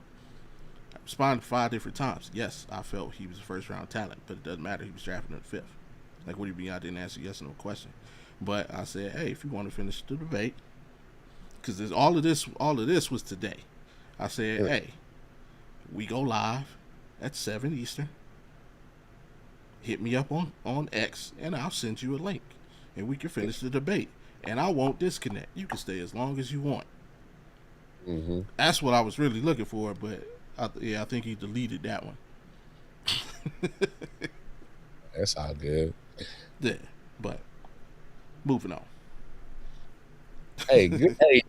I responded 5 different times. Yes, I felt he was a first round talent, but it doesn't matter. He was drafted in the 5th. Like, what do you mean I didn't answer yes or no question? But I said, hey, if you want to finish the debate, because all of this was today. I said, hey, we go live at 7 Eastern. Hit me up on X, and I'll send you a link, and we can finish the debate. And I won't disconnect. You can stay as long as you want. Mm-hmm. That's what I was really looking for, but I think he deleted that one. That's all good. Yeah, but moving on. Hey, good. Hey,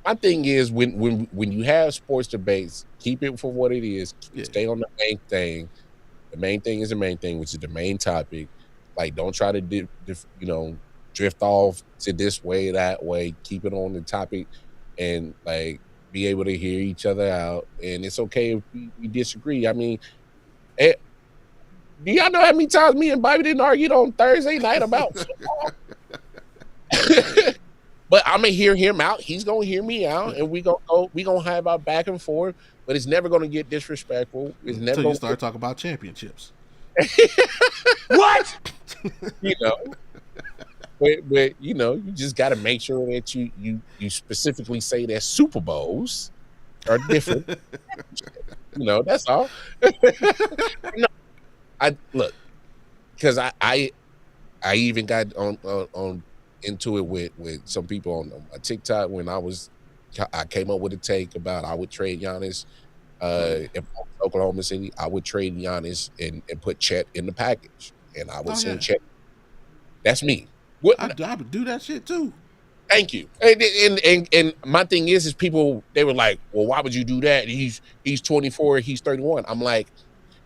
my thing is when you have sports debates, keep it for what it is. Stay on the main thing. The main thing is the main thing, which is the main topic. Like, don't try to drift off to this way, that way. Keep it on the topic, and like be able to hear each other out. And it's okay if we disagree. I mean, do y'all know how many times me and Bobby didn't argue on Thursday night about football? But I'm gonna hear him out. He's gonna hear me out, and we gonna have our back and forth. But it's never gonna get disrespectful. It's never until you start talking about championships. What? But you just got to make sure that you specifically say that Super Bowls are different. That's all. I look, because I even got on into it with some people on my TikTok when I came up with a take about I would trade Giannis in Oklahoma City. I would trade Giannis and put Chet in the package, and I would send Chet. That's me. I would do that shit too. Thank you. And my thing is people, they were like, well, why would you do that? He's 24, he's 31. I'm like,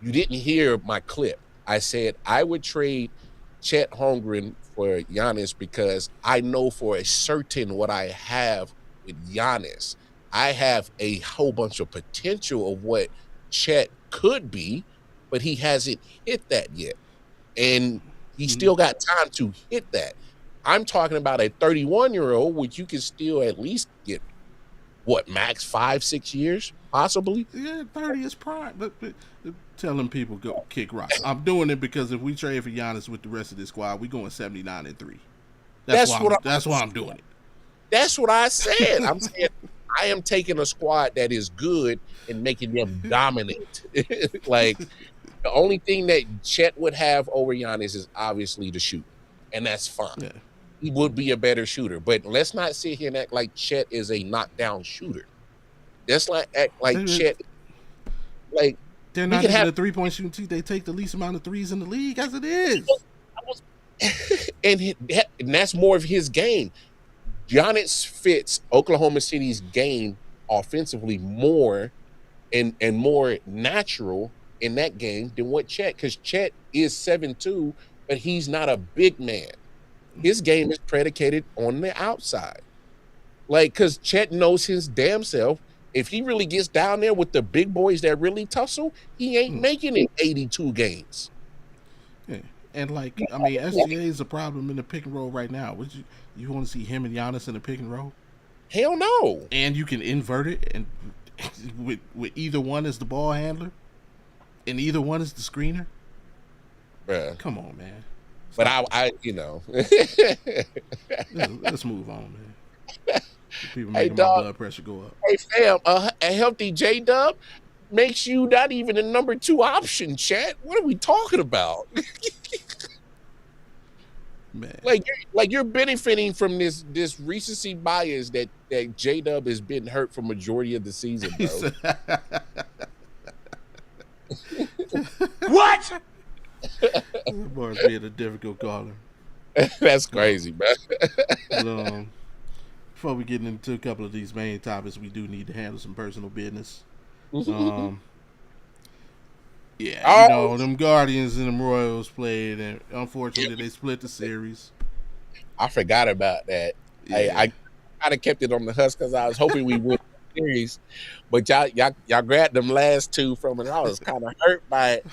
you didn't hear my clip. I said I would trade Chet Holmgren for Giannis because I know for a certain what I have with Giannis. I have a whole bunch of potential of what Chet could be, but he hasn't hit that yet. And he still got time to hit that. I'm talking about a 31-year-old, which you can still at least get, max 5-6 years, possibly? Yeah, 30 is prime. But telling people go kick rocks. I'm doing it because if we trade for Giannis with the rest of this squad, we going 79-3. That's why I'm doing it. That's what I said. I'm saying I am taking a squad that is good and making them dominate. Like, the only thing that Chet would have over Giannis is obviously the shooting, and that's fine. Yeah. He would be a better shooter, but let's not sit here and act like Chet is a knockdown shooter. Act like Chet. Like, they're not even a 3-point shooting team. They take the least amount of threes in the league as it is. And that's more of his game. Giannis fits Oklahoma City's game offensively more and more natural in that game than what Chet, because Chet is 7'2", but he's not a big man. His game is predicated on the outside. Like, because Chet knows his damn self. If he really gets down there with the big boys that really tussle, he ain't making it 82 games. Yeah. And, like, I mean, SGA is a problem in the pick and roll right now. Would you want to see him and Giannis in the pick and roll? Hell no. And you can invert it and with either one as the ball handler and either one is the screener? Bruh. Come on, man. But I let's move on, man. People making my blood pressure go up. Hey, fam, a healthy J-Dub makes you not even a number 2 option, chat. What are we talking about? Man. Like you're benefiting from this recency bias that J-Dub has been hurt for majority of the season, bro. What? Boy's being a difficult caller. That's crazy, bro. But, before we get into a couple of these main topics, we do need to handle some personal business. Yeah, Oh, them Guardians and them Royals played, and unfortunately they split the series. I forgot about that. Yeah. I kind of kept it on the husk because I was hoping we win the series, but y'all grabbed them last two from it. I was kind of hurt by it.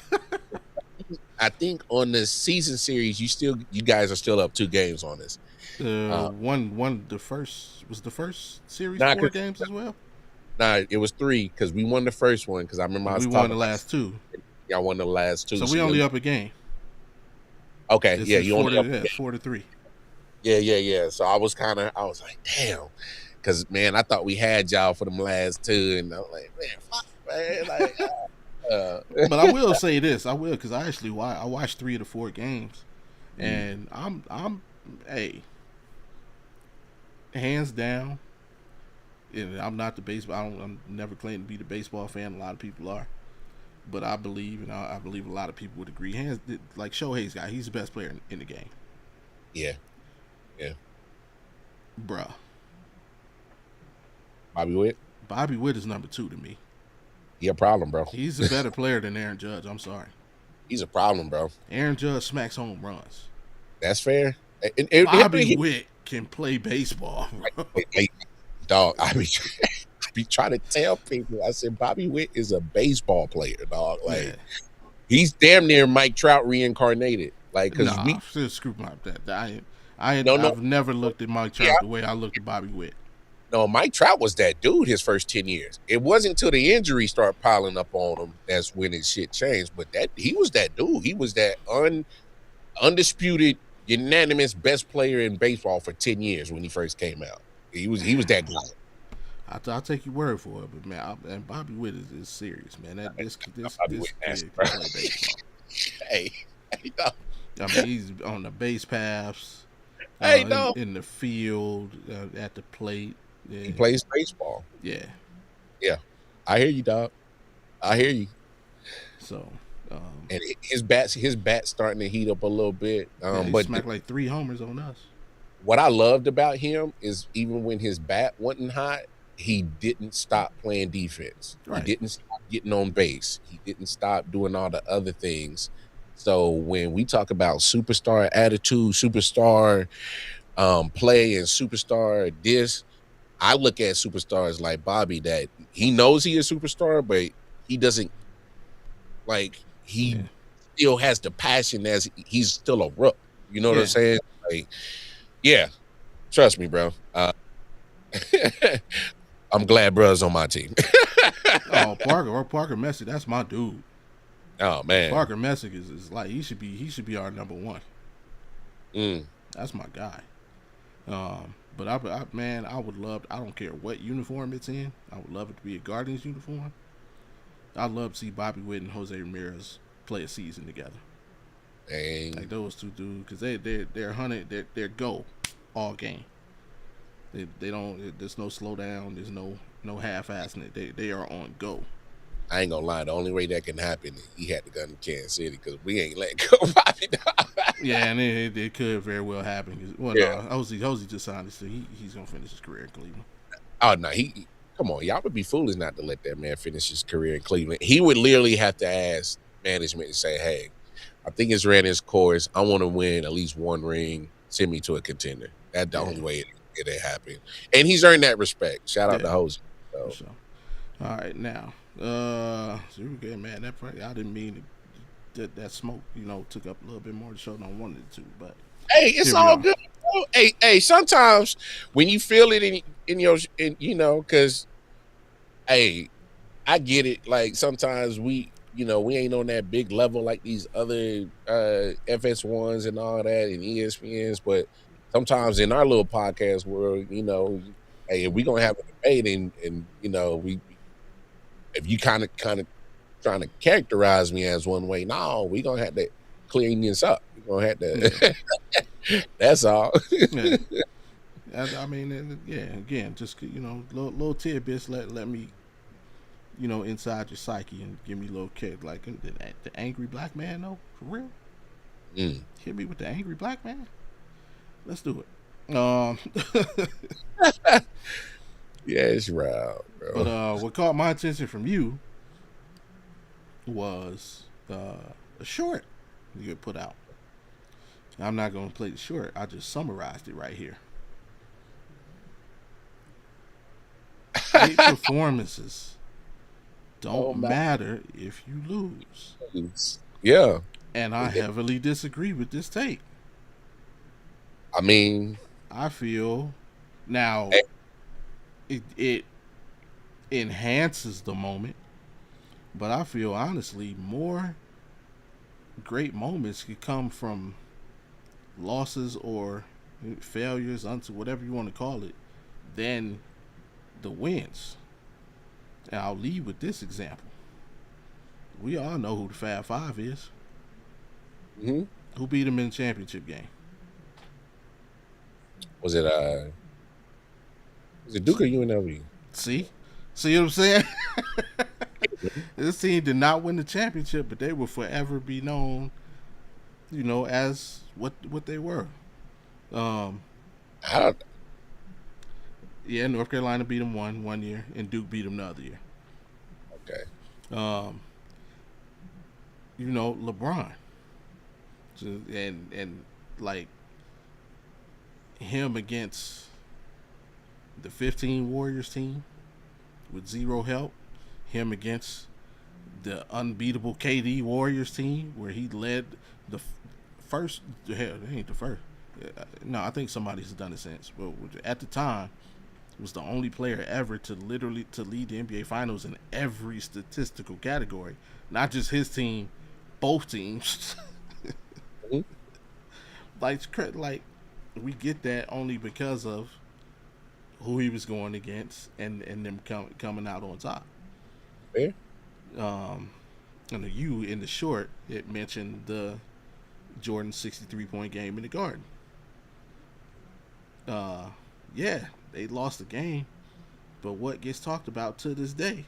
I think on the season series, you guys are still up 2 games on this. The first series Nah, 4 games as well. Nah, it was 3 because we won the first one because I remember I was We talking won the last 2, y'all won the last 2. so we only up a game. Okay, It's yeah, you only up. it's 4-3. Yeah. So I was like, damn, because man, I thought we had y'all for them last 2, and I was like, man, fuck, man, like. But I will say this, because I actually watched 3 of the 4 games, and I'm hands down. And I'm not the baseball. I'm never claiming to be the baseball fan. A lot of people are, but I believe, and I believe a lot of people would agree. Like Shohei's guy, he's the best player in the game. Yeah. Bruh. Bobby Witt is number 2 to me. He a problem, bro. He's a better player than Aaron Judge. I'm sorry. He's a problem, bro. Aaron Judge smacks home runs. That's fair. Bobby Witt can play baseball, bro. Hey, dog, I be trying to tell people. I said Bobby Witt is a baseball player, dog. Like he's damn near Mike Trout reincarnated. Like because we still screw my that. I've never looked at Mike Trout the way I looked at Bobby Witt. No, Mike Trout was that dude his first 10 years. It wasn't until the injury started piling up on him that's when his shit changed. But he was that dude. He was that undisputed, unanimous best player in baseball for 10 years when he first came out. He was that guy. I'll take your word for it, but man, and Bobby Witt is serious, man. This kid can play baseball. Hey, no. I mean, he's on the base paths, in the field, at the plate. Yeah. He plays baseball. Yeah. I hear you, dog. I hear you. So, and his bat's starting to heat up a little bit. He but smacked like 3 homers on us. What I loved about him is even when his bat wasn't hot, he didn't stop playing defense. Right. He didn't stop getting on base. He didn't stop doing all the other things. So when we talk about superstar attitude, superstar play, and superstar this, I look at superstars like Bobby that he knows he is a superstar, but he doesn't still has the passion as he's still a rook. You know what I'm saying? Like, yeah, trust me, bro. I'm glad bro's on my team. Parker Messick, that's my dude. Oh man, Parker Messick is like he should be our number 1. That's my guy. But I would love. I don't care what uniform it's in. I would love it to be a Guardians uniform. I'd love to see Bobby Witt and Jose Ramirez play a season together. Dang. Like those 2 dudes, because they're 100. They're go all game. They don't. There's no slow down. There's no half-assing it. They are on go. I ain't gonna lie. The only way that can happen, he had to go to Kansas City because we ain't let go Bobby. Yeah, and it could very well happen. No, Jose just signed this. So he's gonna finish his career in Cleveland. Oh no, come on, y'all would be foolish not to let that man finish his career in Cleveland. He would literally have to ask management and say, "Hey, I think it's ran its course. I want to win at least 1 ring. Send me to a contender." That's the only way it happen. And he's earned that respect. Shout out to Jose. So. Sure. All right, now, man, I didn't mean that smoke, took up a little bit more of the show than I wanted it to, but hey, it's all good. Hey, sometimes when you feel it in your, because, hey, I get it. Like sometimes we ain't on that big level like these other FS1s and all that and ESPNs, but sometimes in our little podcast world, hey, if we gonna have a debate and if you kind of trying to characterize me as one way, no, we gonna have to clean this up. We gonna have to. That's all. Yeah. I mean, again, just little tidbits. Let me, inside your psyche and give me a little kick, like the angry black man, though, for real. Hit me with the angry black man. Let's do it. Um, Yeah, it's right, but bro. what caught my attention from you was a short you had put out. I'm not going to play the short. I just summarized it right here. Great performances Oh don't my. matter if you lose. Yeah. And I heavily disagree with this take. I mean, I feel now eh, it enhances the moment, but I feel honestly more great moments could come from losses or failures, unto whatever you want to call it, than the wins. And I'll lead with this example. We all know who the Fab Five is. mhm. Who beat him in the championship game? Was it Duke or UNLV? See? See what I'm saying? This team did not win the championship, but they will forever be known, as what they were. Um, I don't. yeah, North Carolina beat them one year, and Duke beat them the other year. Okay. Um, LeBron, and like him against the 15 Warriors team with zero help, him against the unbeatable KD Warriors team where he led the first. Hell, they ain't the first. No, I think somebody's done it since. But at the time, was the only player ever to literally to lead the NBA Finals in every statistical category, not just his team, both teams. Mhm. like we get that only because of who he was going against and them coming out on top. Fair. Um, and the U in the short, it mentioned the Jordan 63-point game in the Garden. Uh, yeah, they lost the game, but what gets talked about to this day?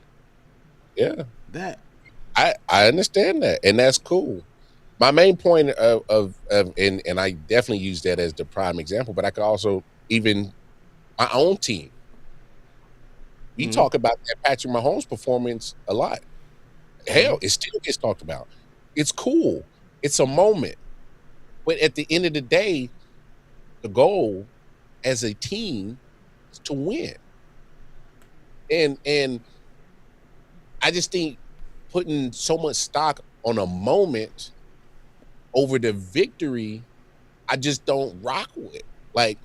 Yeah. That. I understand that, and that's cool. My main point of and I definitely use that as the prime example, but I could also even my own team. We Mm-hmm. talk about that Patrick Mahomes performance a lot. Mm-hmm. Hell, it still gets talked about. It's cool. It's a moment. But at the end of the day, the goal as a team is to win. And I just think putting so much stock on a moment over the victory, I just don't rock with. Like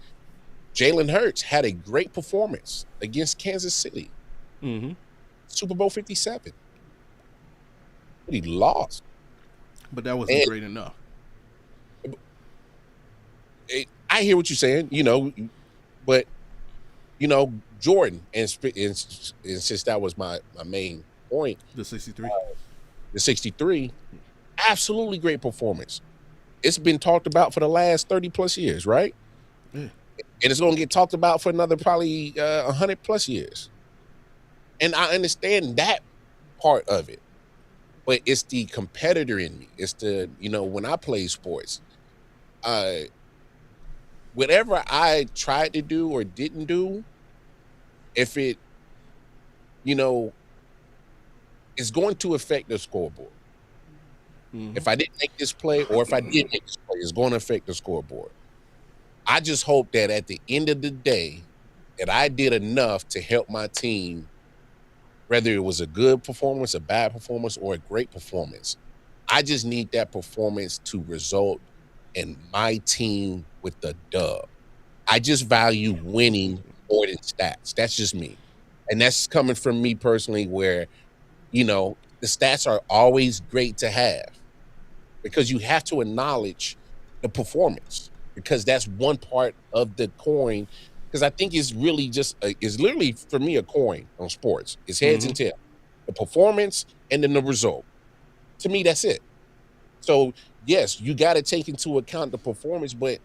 Jalen Hurts had a great performance against Kansas City, Mm-hmm. Super Bowl 57, but he lost. But that wasn't And great enough. I hear what you're saying, but Jordan, and since that was my main point, The 63. the 63, absolutely great performance. It's been talked about for the last 30 plus years, right? Yeah. And it's going to get talked about for another probably 100 plus years. And I understand that part of it, but it's the competitor in me. It's when I play sports, uh, whatever I tried to do or didn't do, if it, you know, is going to affect the scoreboard. Mm-hmm. If I didn't make this play or if I did make this play, it's going to affect the scoreboard. I just hope that at the end of the day, that I did enough to help my team, whether it was a good performance, a bad performance, or a great performance. I just need that performance to result in my team with the dub. I just value winning more than stats. That's just me. And that's coming from me personally, where, the stats are always great to have because you have to acknowledge the performance because that's one part of the coin. Because I think it's really it's literally for me a coin on sports. It's heads Mm-hmm. and tails, the performance and then the result. To me, that's it. So yes, you got to take into account the performance, but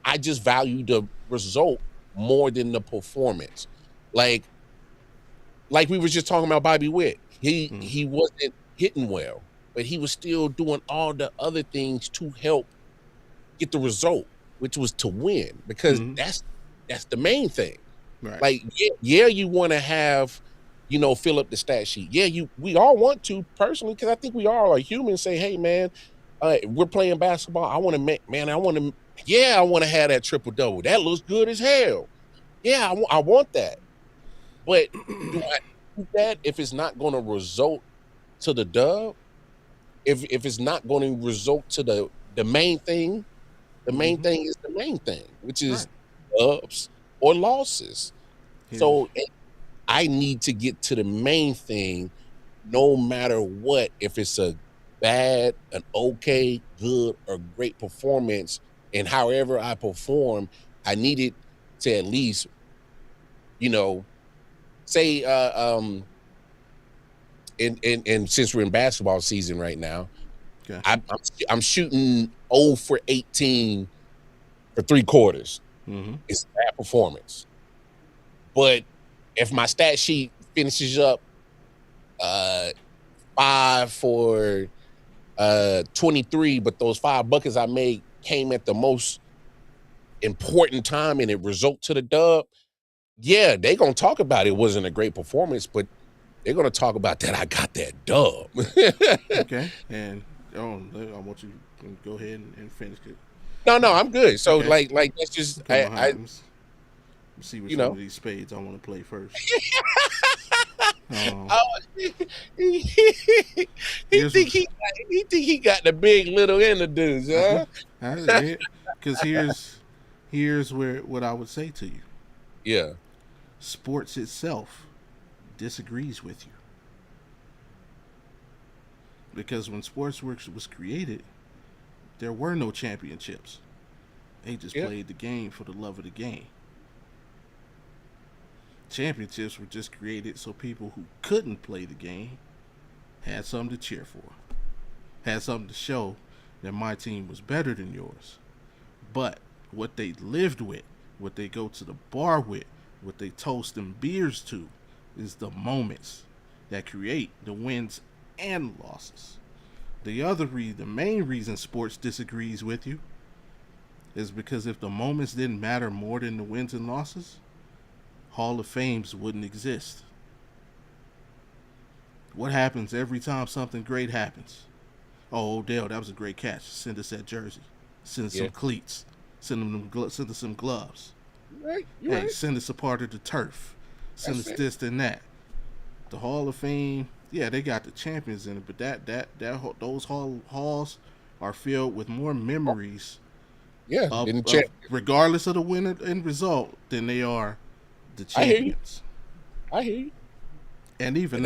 I just value the result more than the performance. Like we were just talking about Bobby Witt. Mm-hmm. He wasn't hitting well, but he was still doing all the other things to help get the result. which was to win, because that's the main thing. Right. Like, yeah, you want to have, fill up the stat sheet. Yeah, we all want to personally, because I think we all are human. Say, hey, man, we're playing basketball. I want to I want to have that triple double. That looks good as hell. Yeah, I want that. But do I do that if it's not going to result to the dub? If it's not going to result to the main thing, the main thing is the main thing, which is dubs or losses. So I need to get to the main thing no matter what. If it's a bad, an okay, good, or great performance, and however I perform, I need it to at least, say, and since we're in basketball season right now, Okay. I'm shooting 0 for 18 for 3 quarters. It's a bad performance. But if my stat sheet finishes up 5 for 23, but those 5 buckets I made came at the most important time and it result to the dub, yeah, they're gonna talk about it wasn't a great performance, but they're gonna talk about that I got that dub. Okay. And I want you to go ahead and finish it. No, I'm good. So Okay. like that's just Let's see which one of these spades I want to play first. He think he got the big, little, and the dudes, huh? Because here's what I would say to you. Yeah. Sports itself disagrees with you. Because when Sportsworks was created, there were no championships. They just played the game for the love of the game. Championships were just created so people who couldn't play the game had something to cheer for, had something to show that my team was better than yours. But what they lived with, what they go to the bar with, what they toast them beers to, is the moments that create the wins and losses. The main reason sports disagrees with you is because if the moments didn't matter more than the wins and losses, Hall of Fames wouldn't exist. What happens every time something great happens? Oh, Odell, that was a great catch. Send us that jersey. Send us some cleats. Send us some gloves. Right. Hey, send us a part of the turf. Send us this and that. The Hall of Fame, yeah, they got the champions in it, but those halls are filled with more memories. Regardless of the win and result, than they are the champions. I hear you. And even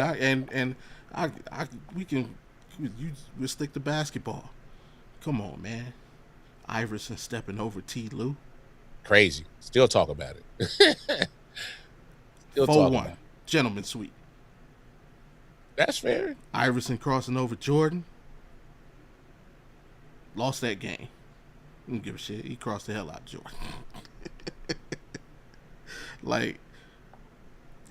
we stick to basketball. Come on, man. Iverson stepping over T. Lue. Crazy. Still talk about it. 4-1. Gentleman sweep. That's fair. Iverson crossing over Jordan. Lost that game. Didn't give a shit. He crossed the hell out of Jordan. Like,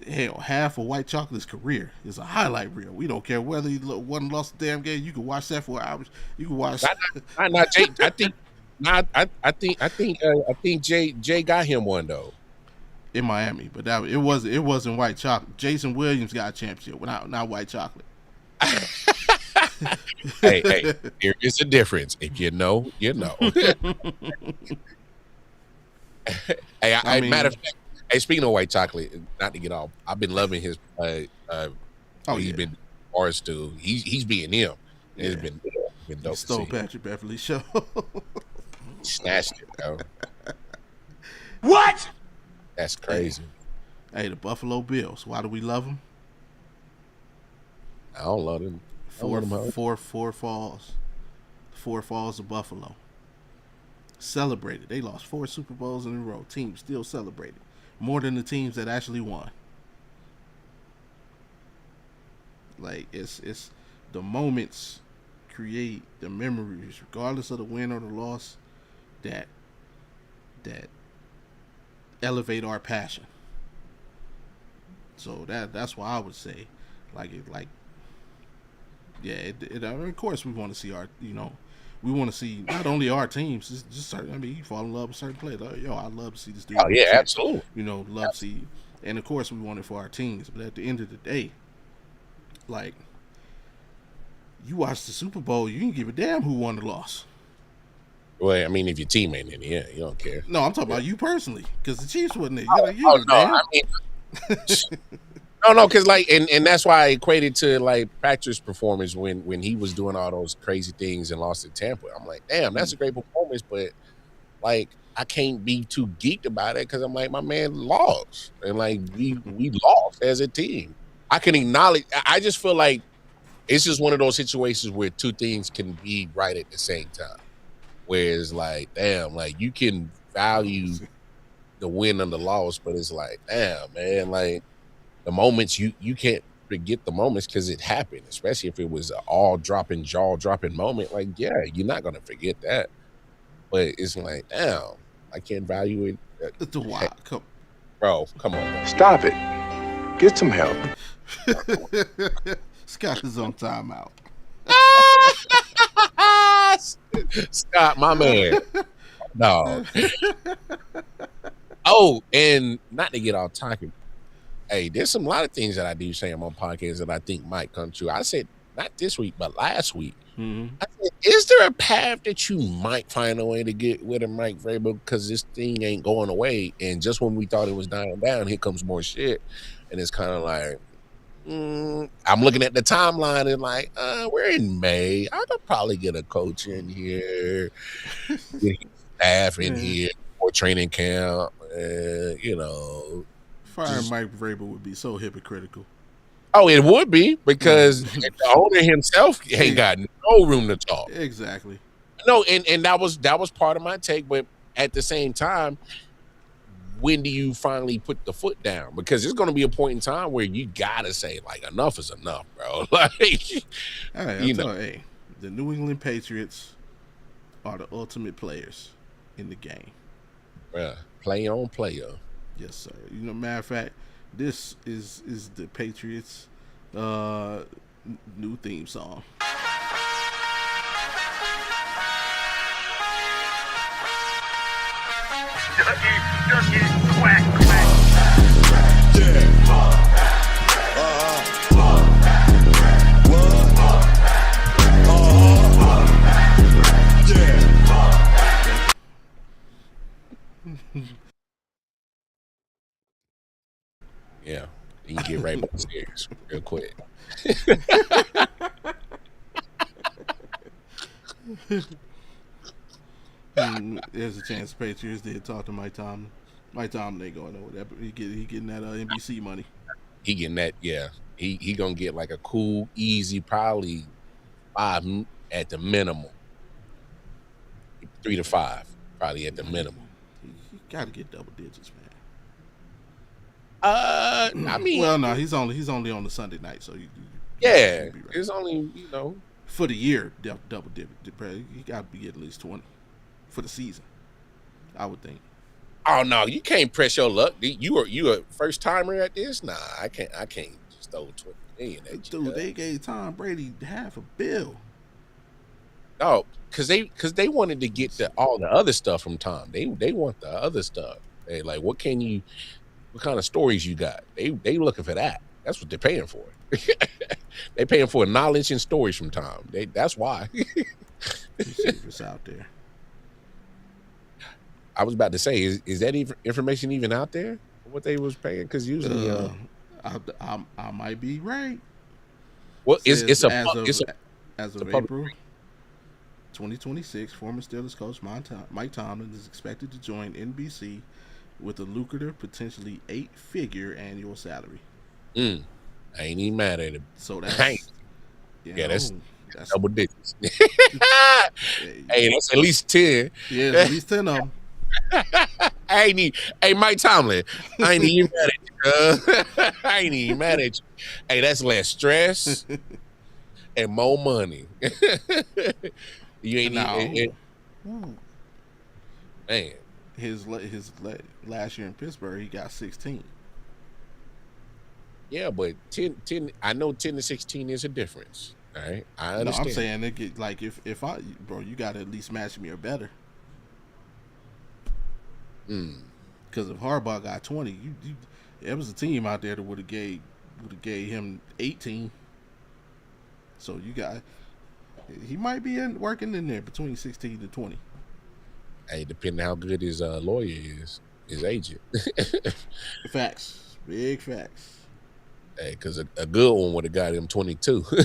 hell, half of White Chocolate's career is a highlight reel. We don't care whether he won and lost the damn game. You can watch that for hours. You can watch. Not Jay. I think Jay got him one though in Miami, but it wasn't White Chocolate. Jason Williams got a championship, not White Chocolate. hey, there is a difference. If you know, you know. Matter of fact, hey, speaking of White Chocolate, not to get off, I've been loving his. He's been Morris too. He's being him. It's been dope. Stole Patrick Beverly show. Snatched it, though. What? That's crazy. Hey, the Buffalo Bills. Why do we love them? I don't love them. Four falls. 4 falls of Buffalo. Celebrated. They lost 4 Super Bowls in a row. Teams still celebrated. More than the teams that actually won. Like, it's the moments create the memories, regardless of the win or the loss, that elevate our passion. So that's why I would say, of course we want to see our, we want to see not only our teams, just certain. I mean, you fall in love with certain players. Like, yo, I love to see this dude. Oh yeah, absolutely. You know, love to see, and of course we want it for our teams. But at the end of the day, like, you watch the Super Bowl, you can give a damn who won or lost. Well, I mean, if your team ain't in the end, you don't care. No, I'm talking about you personally, because the Chiefs wasn't there. Oh, Like, no, I mean, no, because like, and that's why I equated to like Patrick's performance when he was doing all those crazy things and lost to Tampa. I'm like, damn, that's a great performance, but like, I can't be too geeked about it because I'm like, my man lost, and like we lost as a team. I can acknowledge. I just feel like it's just one of those situations where two things can be right at the same time. Whereas, like, damn, like you can value the win and the loss, but it's like, damn, man, like the moments you can't forget the moments because it happened, especially if it was an all dropping, jaw dropping moment. Like, yeah, you're not gonna forget that. But it's like, damn, I can't value it. It's a wild. Bro, come on. Stop it. Get some help. Scott is on timeout. Scott, my man. No. Oh, and not to get off topic. Hey, there's a lot of things that I do say on my podcast that I think might come true. I said not this week, but last week. Mm-hmm. I said, is there a path that you might find a way to get rid of Mike Vrabel because this thing ain't going away? And just when we thought it was dying down, here comes more shit. And it's kind of like, I'm looking at the timeline and like, we're in May. I could probably get a coach in here, get staff in here, or training camp. You know, firing Mike Vrabel would be so hypocritical. Oh, it would be because the owner himself ain't got no room to talk. Exactly. No, and that was part of my take, but at the same time, when do you finally put the foot down? Because there's going to be a point in time where you gotta say like enough is enough, bro. Like, hey, the New England Patriots are the ultimate players in the game. Play on player. Yes, sir. You know, matter of fact, this is the Patriots' new theme song. Ducky, quack, quack. Yeah, you can get right back serious real quick. There's a chance the Patriots did talk to Mike Tomlin. Mike Tomlin ain't going nowhere. He getting that NBC money. He getting that, yeah. He gonna get like a cool, easy, probably 5 at the minimum. 3 to 5, probably at the minimum. He got to get double digits, man. I mean, well, no, he's only on the Sunday night, so yeah, right. It's only for the year double digit. He got to be at least 20 for the season, I would think. Oh no, you can't press your luck. You a first timer at this? Nah, I can't just throw 20 million at you. Dude, they gave Tom Brady $500 million. Oh, because they wanted to get all the other stuff from Tom. They want the other stuff. They like, what kind of stories you got? They looking for that. That's what they're paying for. They paying for knowledge and stories from Tom. That's why. It's out there. I was about to say, is that information even out there? What they was paying? Because usually, I might be right. Well, as of April April 2026, former Steelers coach Mike Tomlin is expected to join NBC with a lucrative, potentially 8-figure annual salary. I ain't even mad at him. So that's that's double digits. Hey, that's at least 10. Yeah, at least 10 of them. Hey, Mike Tomlin, I ain't even mad at you. I ain't even mad at you. Hey, that's less stress and more money. You ain't even. Man, his last year in Pittsburgh, he got 16. Yeah, but 10. I know 10 to 16 is a difference. All right, I No, I'm understand. saying it get like if I bro, you got to at least match me or better. Because if Harbaugh got 20, there was a team out there that would have gave him 18. So he might be working in there between 16 to 20. Hey, depending how good his lawyer is, his agent. Facts, big facts. Hey, because a good one would have got him 22. I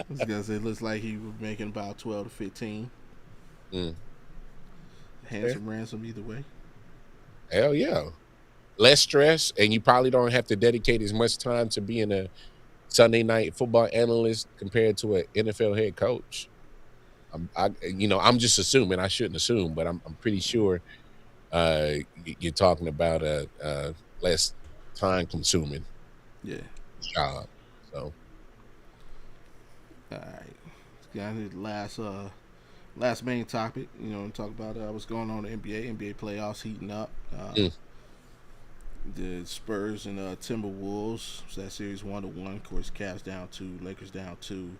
was gonna say, it looks like he was making about 12 to 15. Handsome ransom either way. Hell yeah. Less stress, and you probably don't have to dedicate as much time to being a Sunday night football analyst compared to an NFL head coach. I'm just assuming. I shouldn't assume, but I'm pretty sure you're talking about a less time consuming job. So, all right, got the last main topic. Talk about what's going on in the NBA playoffs heating up. The Spurs and Timberwolves. So that series 1-1. Of course, Cavs down 2, Lakers down 2.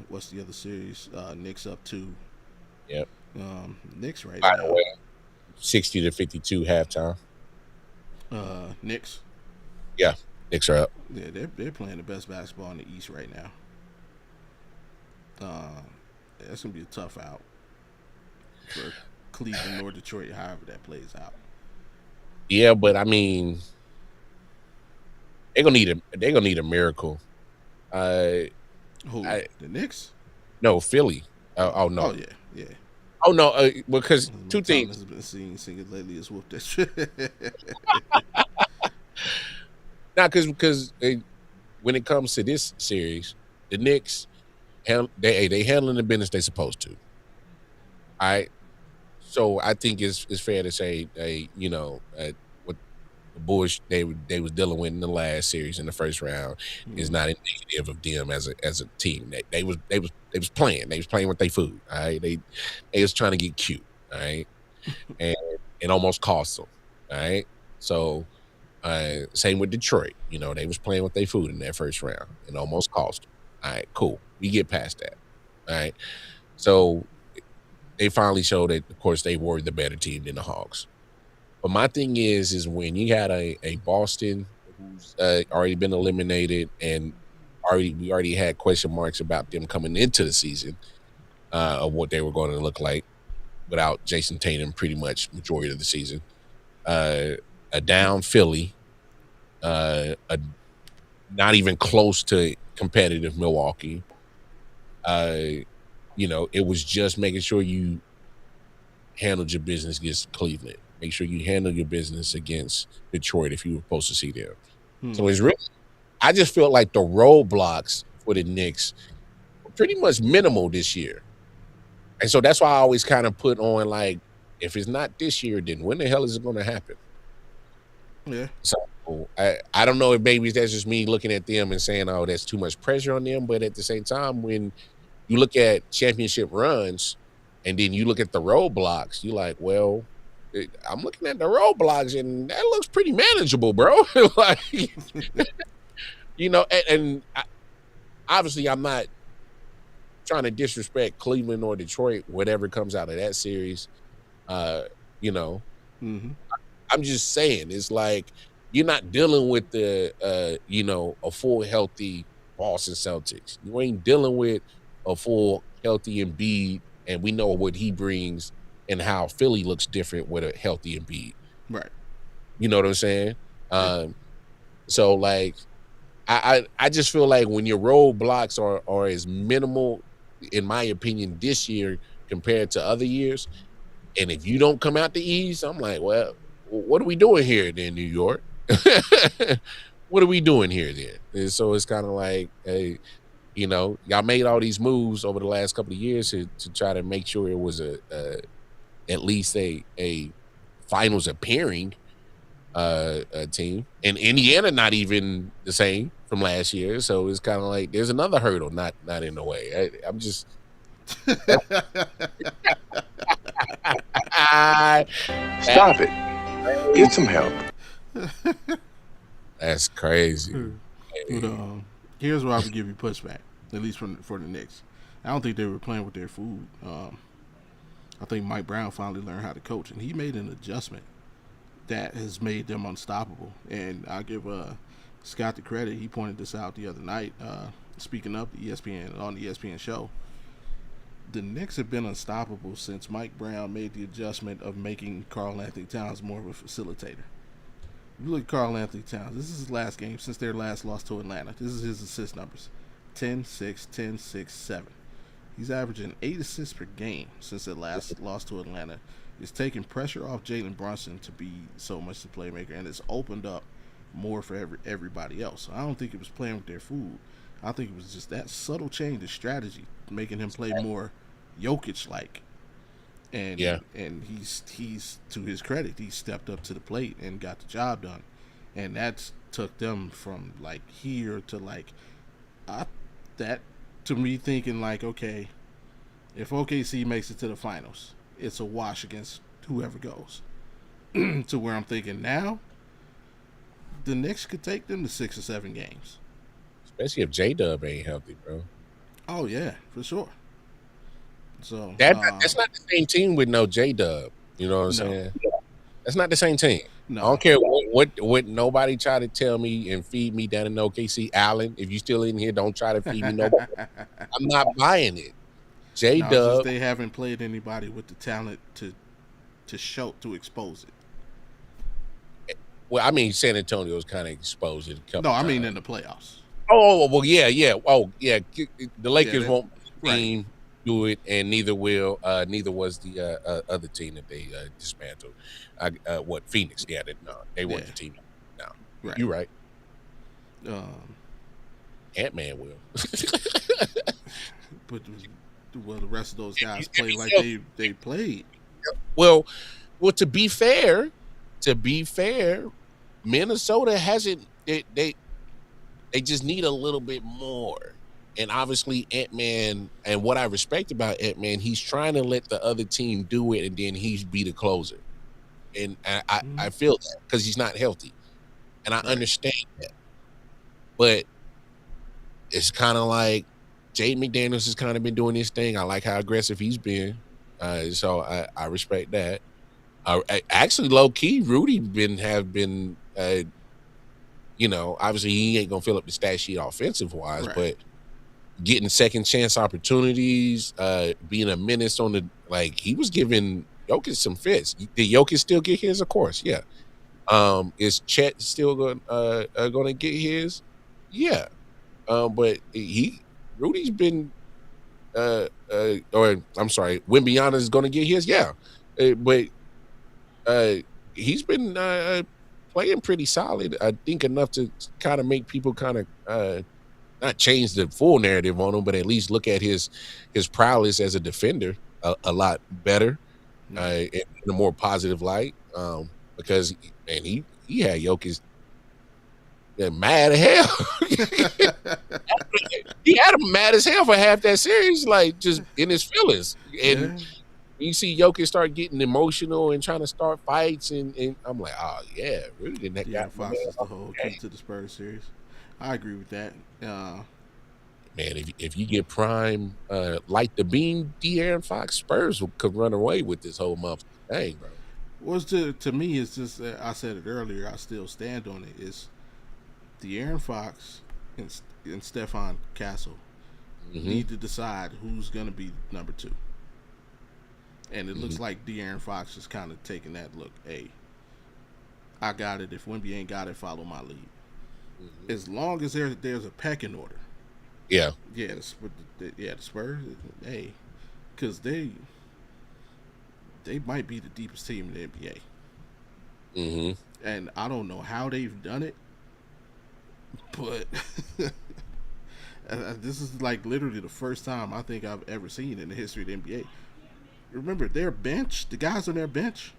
What's the other series? Knicks up 2. Yep. Knicks right by now. the way, 60-52 halftime. Knicks. Yeah, Knicks are up. Yeah, they're playing the best basketball in the East right now. That's gonna be a tough out for Cleveland or Detroit, however that plays out. Yeah, but I mean, they're gonna need a miracle. Who? The Knicks? No, Philly. Oh no. Oh yeah. Oh no. Because two things. Has been singing lately is whoop that shit. Now, because when it comes to this series, the Knicks they handling the business they supposed to. All right. So I think it's fair to say what the bush they was dealing with in the last series in the first round is not indicative of them as a team. They was playing. They was playing with their food. All right. They was trying to get cute. All right. And it almost cost them. All right. So same with Detroit. They was playing with their food in that first round. It almost cost them. All right, cool. We get past that. All right. So they finally showed that, of course, they were the better team than the Hawks. But my thing is when you had a Boston who's already been eliminated and we already had question marks about them coming into the season of what they were going to look like without Jason Tatum pretty much majority of the season. A down Philly, not even close to competitive Milwaukee. It was just making sure you handled your business against Cleveland. Make sure you handle your business against Detroit if you were supposed to see them. So it's really, I just feel like the roadblocks for the Knicks were pretty much minimal this year. And so that's why I always kind of put on like, if it's not this year, then when the hell is it going to happen? Yeah. So I don't know if maybe that's just me looking at them and saying, oh, that's too much pressure on them. But at the same time, when you look at championship runs and then you look at the roadblocks, you're like, well, I'm looking at the roadblocks and that looks pretty manageable, bro. Like, and obviously I'm not trying to disrespect Cleveland or Detroit, whatever comes out of that series. I'm just saying, it's like you're not dealing with a full healthy Boston Celtics. You ain't dealing with a full healthy Embiid, and we know what he brings and how Philly looks different with a healthy Embiid. Right. You know what I'm saying? So like, I just feel like when your roadblocks are as minimal, in my opinion, this year compared to other years, and if you don't come out the East, I'm like, well, what are we doing here then, New York? What are we doing here then? And so it's kind of like, hey, y'all made all these moves over the last couple of years to try to make sure it was at least a finals appearing a team. And Indiana not even the same from last year, so it's kind of like there's another hurdle not in the way. I'm just Stop it. Get some help. That's crazy. But Here's where I would give you pushback, at least for the Knicks. I don't think they were playing with their food. I think Mike Brown finally learned how to coach, and he made an adjustment that has made them unstoppable. And I give Scott the credit. He pointed this out the other night, speaking up the ESPN on the ESPN show. The Knicks have been unstoppable since Mike Brown made the adjustment of making Karl Anthony Towns more of a facilitator. You look at Karl Anthony Towns. This is his last game since their last loss to Atlanta. This is his assist numbers: 10, 6, 10, 6, 7. He's averaging 8 assists per game since their last loss to Atlanta. It's taking pressure off Jalen Brunson to be so much the playmaker, and it's opened up more for everybody else. So I don't think it was playing with their food. I think it was just that subtle change of strategy, making him play more Jokic-like. And and he's to his credit, he stepped up to the plate and got the job done. And that's took them from like here to like that to me thinking like, okay, if OKC makes it to the finals, it's a wash against whoever goes. To where I'm thinking now, the Knicks could take them to 6 or 7 games. Especially if J-Dub ain't healthy, bro. Oh yeah, for sure. So that's not the same team with no J-Dub. You know what I'm saying? That's not the same team. No. I don't care what nobody try to tell me and feed me down in OKC. Allen, if you still in here, don't try to feed me nobody. I'm not buying it. J-Dub. No, they haven't played anybody with the talent to expose it. Well, I mean, San Antonio's kind of exposed it a couple times. I mean in the playoffs. Oh, well, yeah. Oh, yeah. The Lakers won't do it, and neither was the other team that they dismantled. Phoenix? Yeah, they weren't the team. No, right. You're right. Ant-Man will. But the rest of those guys play like they played. Well, to be fair, Minnesota hasn't. They just need a little bit more. And obviously Ant-Man, and what I respect about Ant-Man, he's trying to let the other team do it, and then he's be the closer. And I feel that because he's not healthy, and I understand that. But it's kind of like Jaden McDaniels has kind of been doing this thing. I like how aggressive he's been, so I respect that. Actually, low key, Rudy have been. Obviously he ain't gonna fill up the stat sheet offensive wise, but getting second chance opportunities, being a menace on the he was giving Jokic some fits. Did Jokic still get his? Of course, yeah. Is Chet still gonna get his? Yeah. But Rudy's been or I'm sorry, Wembanyama is gonna get his, yeah. But he's been playing pretty solid. I think enough to kind of make people kind of not change the full narrative on him, but at least look at his prowess as a defender a lot better, in a more positive light. Because he had Jokic mad as hell. He had him mad as hell for half that series, like just in his feelings. And you see Jokic start getting emotional and trying to start fights, and I'm like, oh yeah, really didn't. Yeah, Fox is the whole key to the Spurs series. I agree with that. Man, if you get prime like the beam, De'Aaron Fox, Spurs could run away with this whole month. Dang, bro. What's to me is just I said it earlier. I still stand on it. Is De'Aaron Fox and Stephon Castle need to decide who's going to be number 2. And it looks like De'Aaron Fox is kind of taking that look. Hey, I got it. If Wemby ain't got it, follow my lead. As long as there's a pecking order. Yeah. Yeah, the Spurs. Hey, because they might be the deepest team in the NBA. And I don't know how they've done it, but this is like literally the first time I think I've ever seen in the history of the NBA. Remember, their bench, the guys on their bench,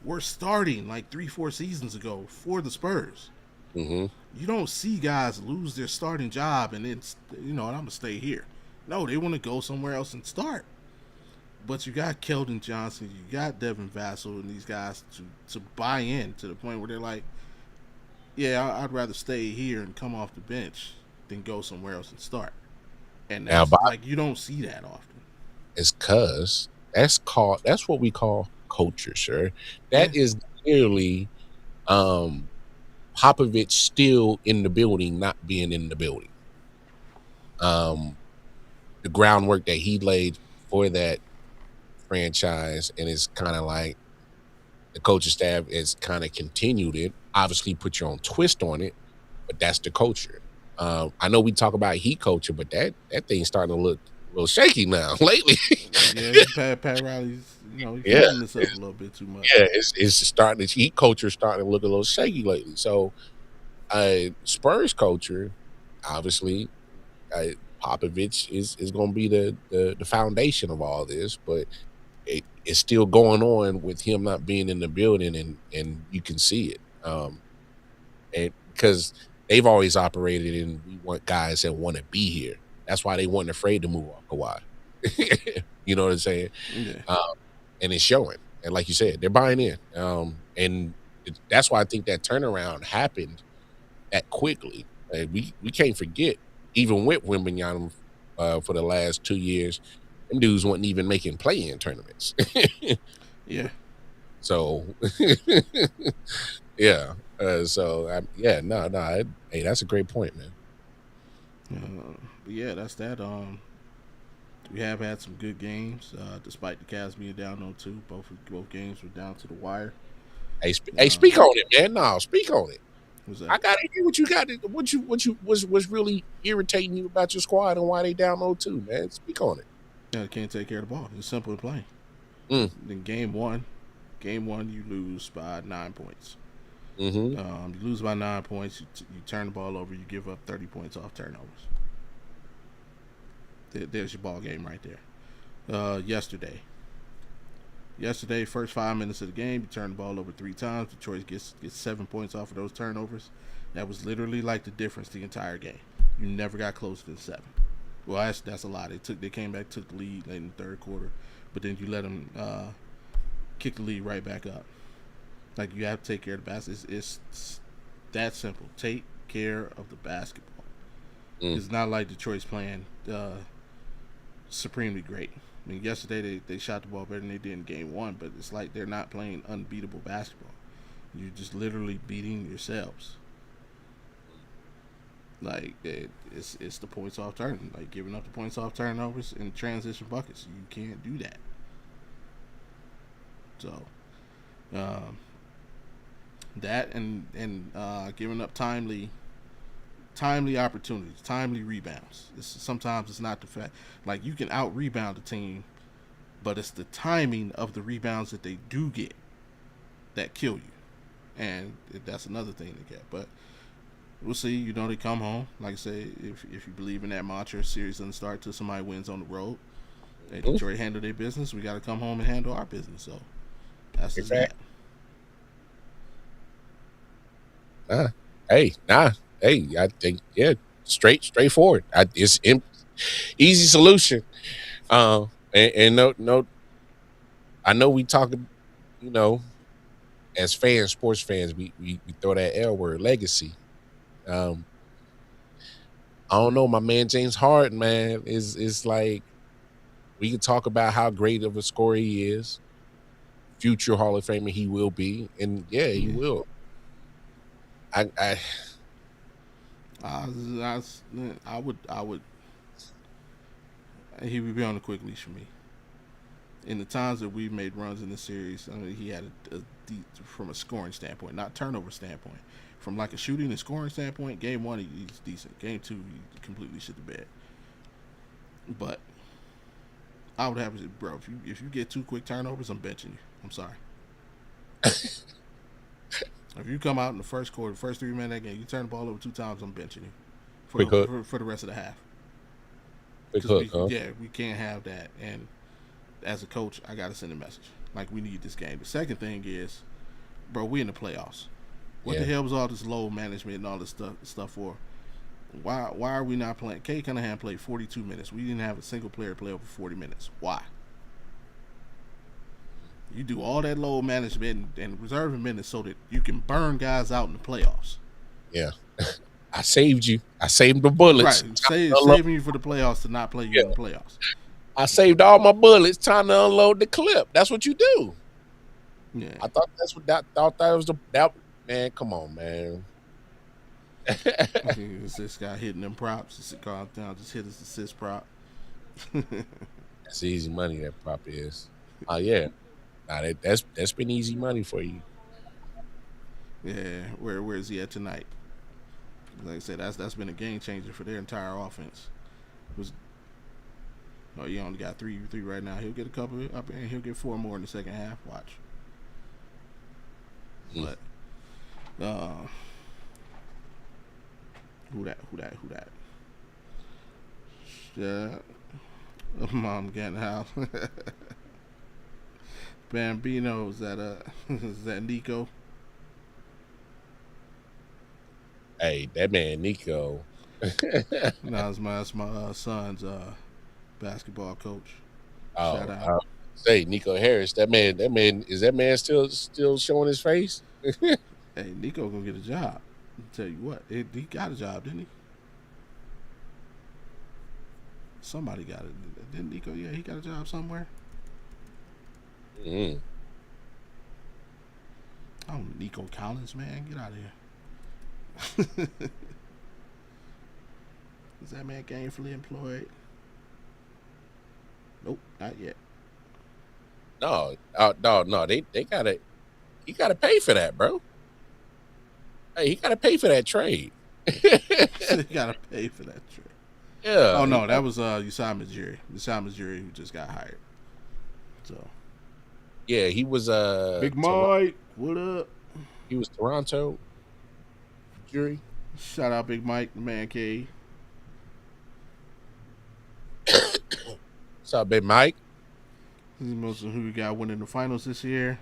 were starting like 3-4 seasons ago for the Spurs. You don't see guys lose their starting job and then, and I'm going to stay here. No, they want to go somewhere else and start. But you got Keldon Johnson, you got Devin Vassell, and these guys to buy in to the point where they're like, yeah, I'd rather stay here and come off the bench than go somewhere else and start. And Now, that's Bob, like you don't see that often. it's cause that's what we call culture, sir. Yeah, That is clearly Popovich still in the building, not being in the building. The groundwork that he laid for that franchise, and it's kind of like the coaching staff has kind of continued it. Obviously, put your own twist on it, but that's the culture. I know we talk about heat culture, but that thing's starting to look a little shaky now lately. yeah. Pat Riley's, he's Yeah, feeling himself a little bit too much. yeah, it's starting. The heat culture is starting to look a little shaky lately. So, Spurs culture, obviously, Popovich is going to be the foundation of all this, but it's still going on with him not being in the building, and you can see it. And because they've always operated, and we want guys that want to be here. That's why they weren't afraid to move off Kawhi. You know what I'm saying? Yeah, And it's showing. And like you said, they're buying in. And that's why I think that turnaround happened that quickly. We can't forget, even with Wembanyama for the last 2 years, them dudes weren't even making play-in tournaments. yeah. So, yeah. Yeah, no. Hey, that's a great point, man. But yeah, that's that. We have had some good games, despite the Cavs being down 0-2. Both games were down to the wire. Hey, speak on it, man. No, speak on it. What's that? I gotta hear what you got. What you was really irritating you about your squad and why they down 0-2, man. Speak on it. Yeah, they can't take care of the ball. It's simple and plain. Then game one, you lose by 9 points. Mm-hmm. You lose by 9 points. You turn the ball over. You give up 30 points off turnovers. There's your ball game right there. Yesterday, first 5 minutes of the game, you turn the ball over 3 times. Detroit gets 7 points off of those turnovers. That was literally like the difference the entire game. You never got closer than 7. Well, that's a lot. They came back, took the lead late in the third quarter, but then you let them kick the lead right back up. Like, you have to take care of the basketball. It's that simple. Take care of the basketball. It's not like Detroit's playing supremely great. I mean, yesterday they shot the ball better than they did in game 1, but it's like they're not playing unbeatable basketball. You're just literally beating yourselves. Like, it's the points off turn, like giving up the points off turnovers and transition buckets. You can't do that. So, that and giving up timely opportunities, timely rebounds. Sometimes it's not the fact, like, you can out rebound a team, but it's the timing of the rebounds that they do get that kill you, and that's another thing they get. But we'll see. They come home. Like I say, if you believe in that mantra, series doesn't start till somebody wins on the road. Hey, Detroit handle their business. We got to come home and handle our business. So that's just that. Hey, I think straightforward. It's easy solution. And no, I know we talk, as fans, sports fans, we throw that L word, legacy. I don't know, my man James Harden, man, is like, we can talk about how great of a scorer he is, future Hall of Famer he will be, and he will. I would. He would be on a quick leash for me. In the times that we've made runs in the series, I mean, he had from a scoring standpoint, not turnover standpoint, from like a shooting and scoring standpoint. Game 1, he's decent. Game 2, he completely shit the bed. But I would have it, bro. If you get 2 quick turnovers, I'm benching you. I'm sorry. If you come out in the first quarter, first 3 minutes of that game, you turn the ball over 2 times, I'm benching you for the rest of the half. We can't have that. And as a coach, I got to send a message. Like, we need this game. The second thing is, bro, we in the playoffs. What the hell was all this load management and all this stuff for? Why are we not playing? Kay Cunningham played 42 minutes. We didn't have a single player play over 40 minutes. Why? You do all that load management and reserving minutes so that you can burn guys out in the playoffs. Yeah. I saved you. I saved the bullets. Right, saving you for the playoffs to not play you in the playoffs. I saved all my bullets. Time to unload the clip. That's what you do. Yeah, I thought that's what thought that was that man. Come on, man. this guy hitting them props. Just calm down. Just hit his assist prop. That's easy money. That prop is. Oh yeah. Nah, that's been easy money for you. Yeah, where is he at tonight? Like I said, that's been a game changer for their entire offense. You only got three right now. He'll get a couple up, and he'll get 4 more in the second half. Watch. But who that? Yeah, Mom getting out. Bambino, is that Nico? Hey, that man Nico. No, that's my son's basketball coach. Oh, Shout out. Say Nico Harris. That man is that man still showing his face? Hey, Nico gonna get a job. I'll tell you what, he got a job, didn't he? Somebody got it. Didn't Nico? Yeah, he got a job somewhere. Mm-hmm. Oh, Nico Collins, man, get out of here. Is that man gainfully employed? Nope, not yet. No. They gotta. He gotta pay for that, bro. Hey, he gotta pay for that trade. He gotta pay for that trade. Yeah. Oh no, that was Usama Majiri. Usama Majiri who just got hired. So. Yeah, he was Big Mike. What up? He was Toronto. Jury. Shout out Big Mike, the man cave. What's up, Big Mike? This is most of who we got winning the finals this year.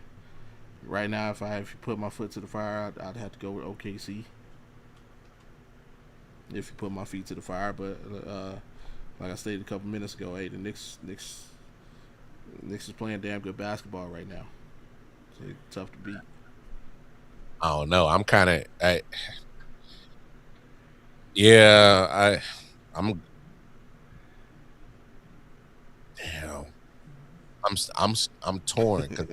Right now, if you put my foot to the fire, I'd have to go with OKC. If you put my feet to the fire, but like I stated a couple minutes ago, hey, the Knicks is playing damn good basketball right now. So it's tough to beat. I don't know. I'm kind of I'm damn. I'm torn because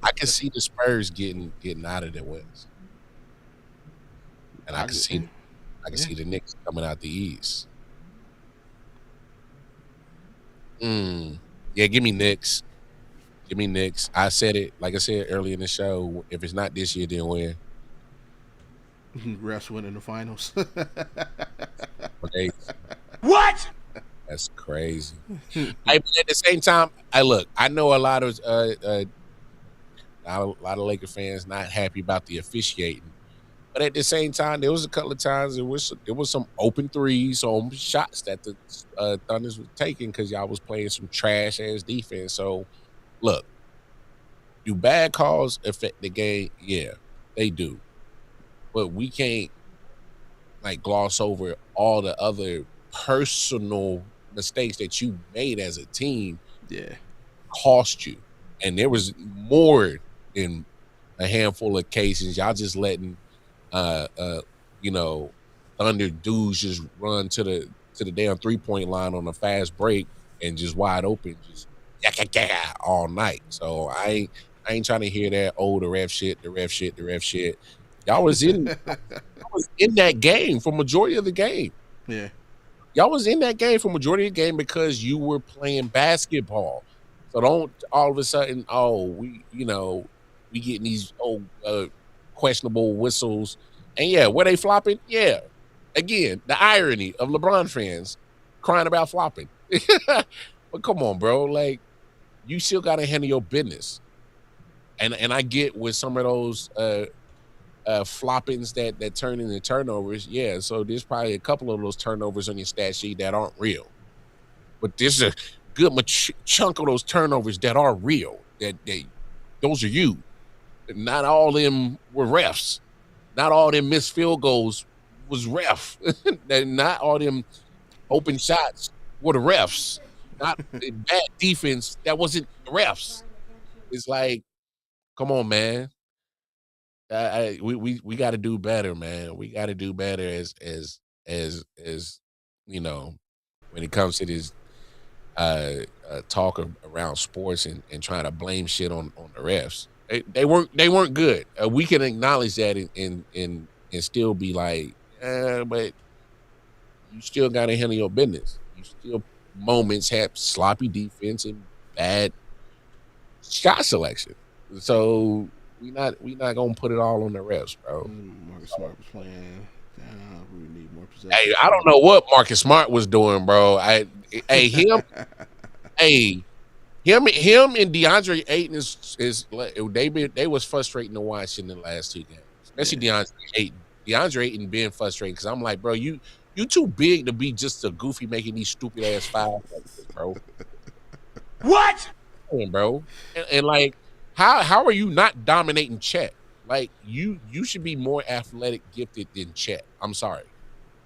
I can see the Spurs getting out of the West, and I can see the Knicks coming out the East. Yeah, give me Knicks. Give me Knicks. I said it, like I said earlier in the show. If it's not this year, then when? Refs winning the finals. What? That's crazy. But at the same time, I know a lot of Laker fans not happy about the officiating, but at the same time, there was a couple of times there was some open threes on shots that the Thunders were taking because y'all was playing some trash ass defense. So, look, do bad calls affect the game? Yeah, they do, but we can't gloss over all the other personal mistakes that you made as a team. Yeah, cost you, and there was more in a handful of cases. Y'all just letting Thunder dudes just run to the damn 3-point line on a fast break and just wide open, just all night. So I ain't trying to hear that. Oh, the ref shit. Y'all was in that game for majority of the game. Yeah. Y'all was in that game for majority of the game because you were playing basketball. So don't all of a sudden, we getting these questionable whistles. And yeah, were they flopping? Yeah. Again, the irony of LeBron fans crying about flopping. But come on, bro. Like, you still gotta handle your business. And I get with some of those floppings that turn into turnovers. Yeah, so there's probably a couple of those turnovers on your stat sheet that aren't real. But there's a good chunk of those turnovers that are real. That those are you. Not all of them were refs. Not all them missed field goals was ref. Not all them open shots were the refs. Not bad defense that wasn't the refs. It's like, come on, man. We got to do better, man. We got to do better as as you know, when it comes to this talk around sports and trying to blame shit on the refs. They weren't good. We can acknowledge that and still be like, but you still got to handle your business. You still moments have sloppy defense and bad shot selection. So we not gonna put it all on the refs, bro. Marcus Smart was playing. We need more possession. Hey, I don't know what Marcus Smart was doing, bro. Him and DeAndre Ayton is they was frustrating to watch in the last two games, especially DeAndre Ayton. DeAndre Ayton being frustrating because I'm like, bro, you too big to be just a goofy making these stupid ass fouls like this, bro. What? Bro, and like, how are you not dominating Chet? Like you should be more athletic gifted than Chet. I'm sorry.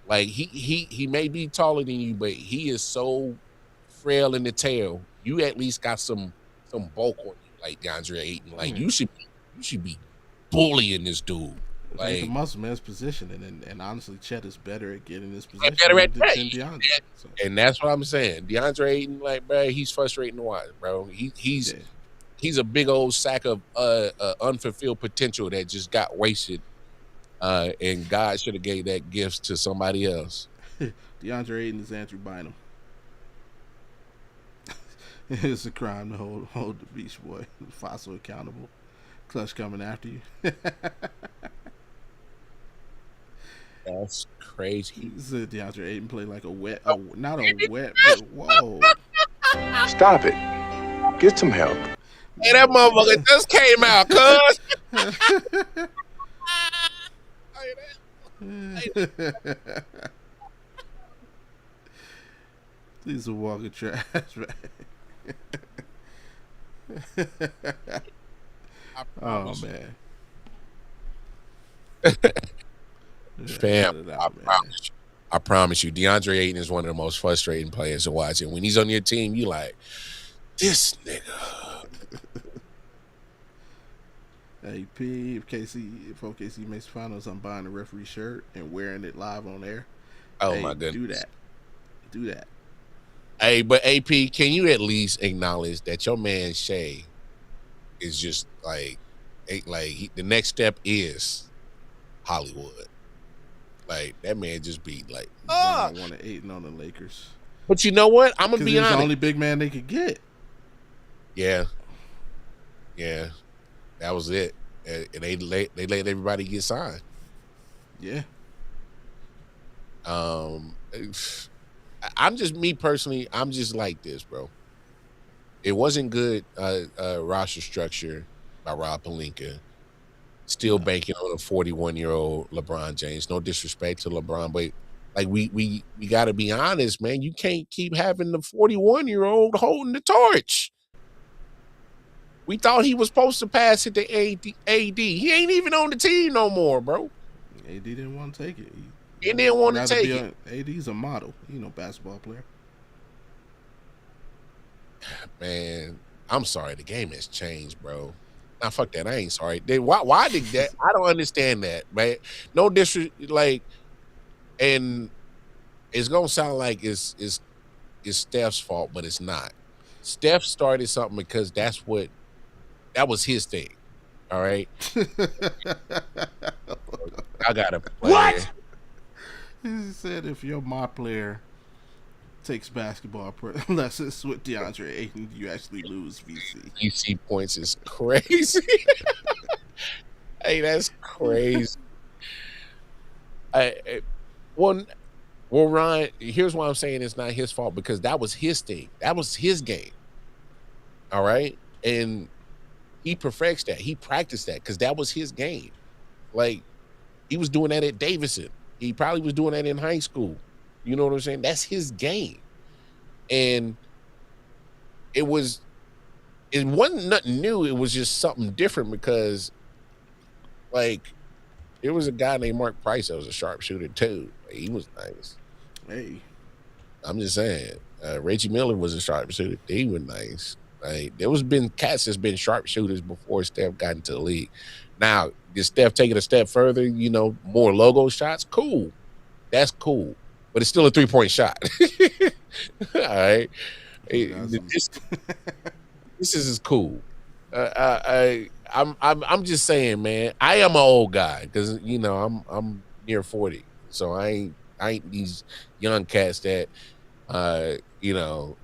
Like he may be taller than you, but he is so frail in the tail. You at least got some bulk on you, like DeAndre Ayton. Like you should be bullying this dude. Like the Like muscle man's position, and honestly, Chet is better at getting this position better at than that. DeAndre. So. And that's what I'm saying. DeAndre Ayton, like, bro, he's frustrating to watch, bro. He's a big old sack of unfulfilled potential that just got wasted. And God should have gave that gift to somebody else. DeAndre Ayton is Andrew Bynum. It's a crime to hold the Beach Boy Fossil accountable. Clutch coming after you. That's crazy. He said DeAndre Ayton played like a wet, not a wet, but whoa. Stop it. Get some help. Hey, that motherfucker just came out, cuz. He's a walking trash, right? Oh man. Fam, I promise you, DeAndre Ayton is one of the most frustrating players to watch. And when he's on your team, you like, this nigga. Hey P, if OKC makes finals, I'm buying a referee shirt and wearing it live on air. Oh hey, my goodness. Do that. Hey, but AP, can you at least acknowledge that your man Shea is just the next step is Hollywood. Like that man just be like, I want to 8 on the Lakers. But you know what? I'm gonna be honest. He's the only big man they could get. Yeah, that was it. And they let everybody get signed. Yeah. I'm just me personally. I'm just like this, bro. It wasn't good roster structure by Rob Pelinka. Still banking on a 41-year-old LeBron James. No disrespect to LeBron, but like we got to be honest, man. You can't keep having the 41-year-old holding the torch. We thought he was supposed to pass it to AD. He ain't even on the team no more, bro. AD didn't want to take it. He didn't want to take it. AD's a model. He no basketball player. Man, I'm sorry. The game has changed, bro. Nah, fuck that. I ain't sorry. Why did that? I don't understand that, man. No disrespect, like, and it's gonna sound like it's Steph's fault, but it's not. Steph started something because that was his thing. All right. I gotta play. What? He said if you're my player takes basketball lessons with DeAndre Ayton, you actually lose VC. VC points is crazy. Hey, that's crazy. Well, Ryan, here's why I'm saying it's not his fault, because that was his thing. That was his game. All right? And he perfects that. He practiced that because that was his game. Like, he was doing that at Davidson. He probably was doing that in high school. You know what I'm saying? That's his game. And it wasn't nothing new. It was just something different because, like, there was a guy named Mark Price that was a sharpshooter too. Like, he was nice. Hey. I'm just saying. Reggie Miller was a sharpshooter. He was nice. Like, there was been cats that's been sharpshooters before Steph got into the league. Now, did Steph take it a step further? You know, more logo shots? Cool. That's cool, but it's still a 3-point shot. All right, this is cool. I'm just saying, man. I am an old guy because I'm near 40, so I ain't these young cats that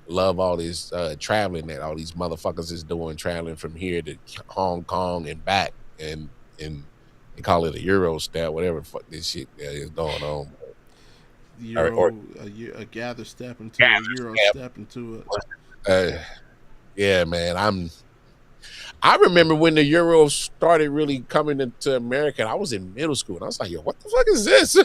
love all this traveling that all these motherfuckers is doing, traveling from here to Hong Kong and back, and they call it a Euro step, whatever the fuck this shit that is going on. A gather step into a Euro step into it. Yeah, man. I remember when the Euro started really coming into America. I was in middle school, and I was like, "Yo, what the fuck is this?"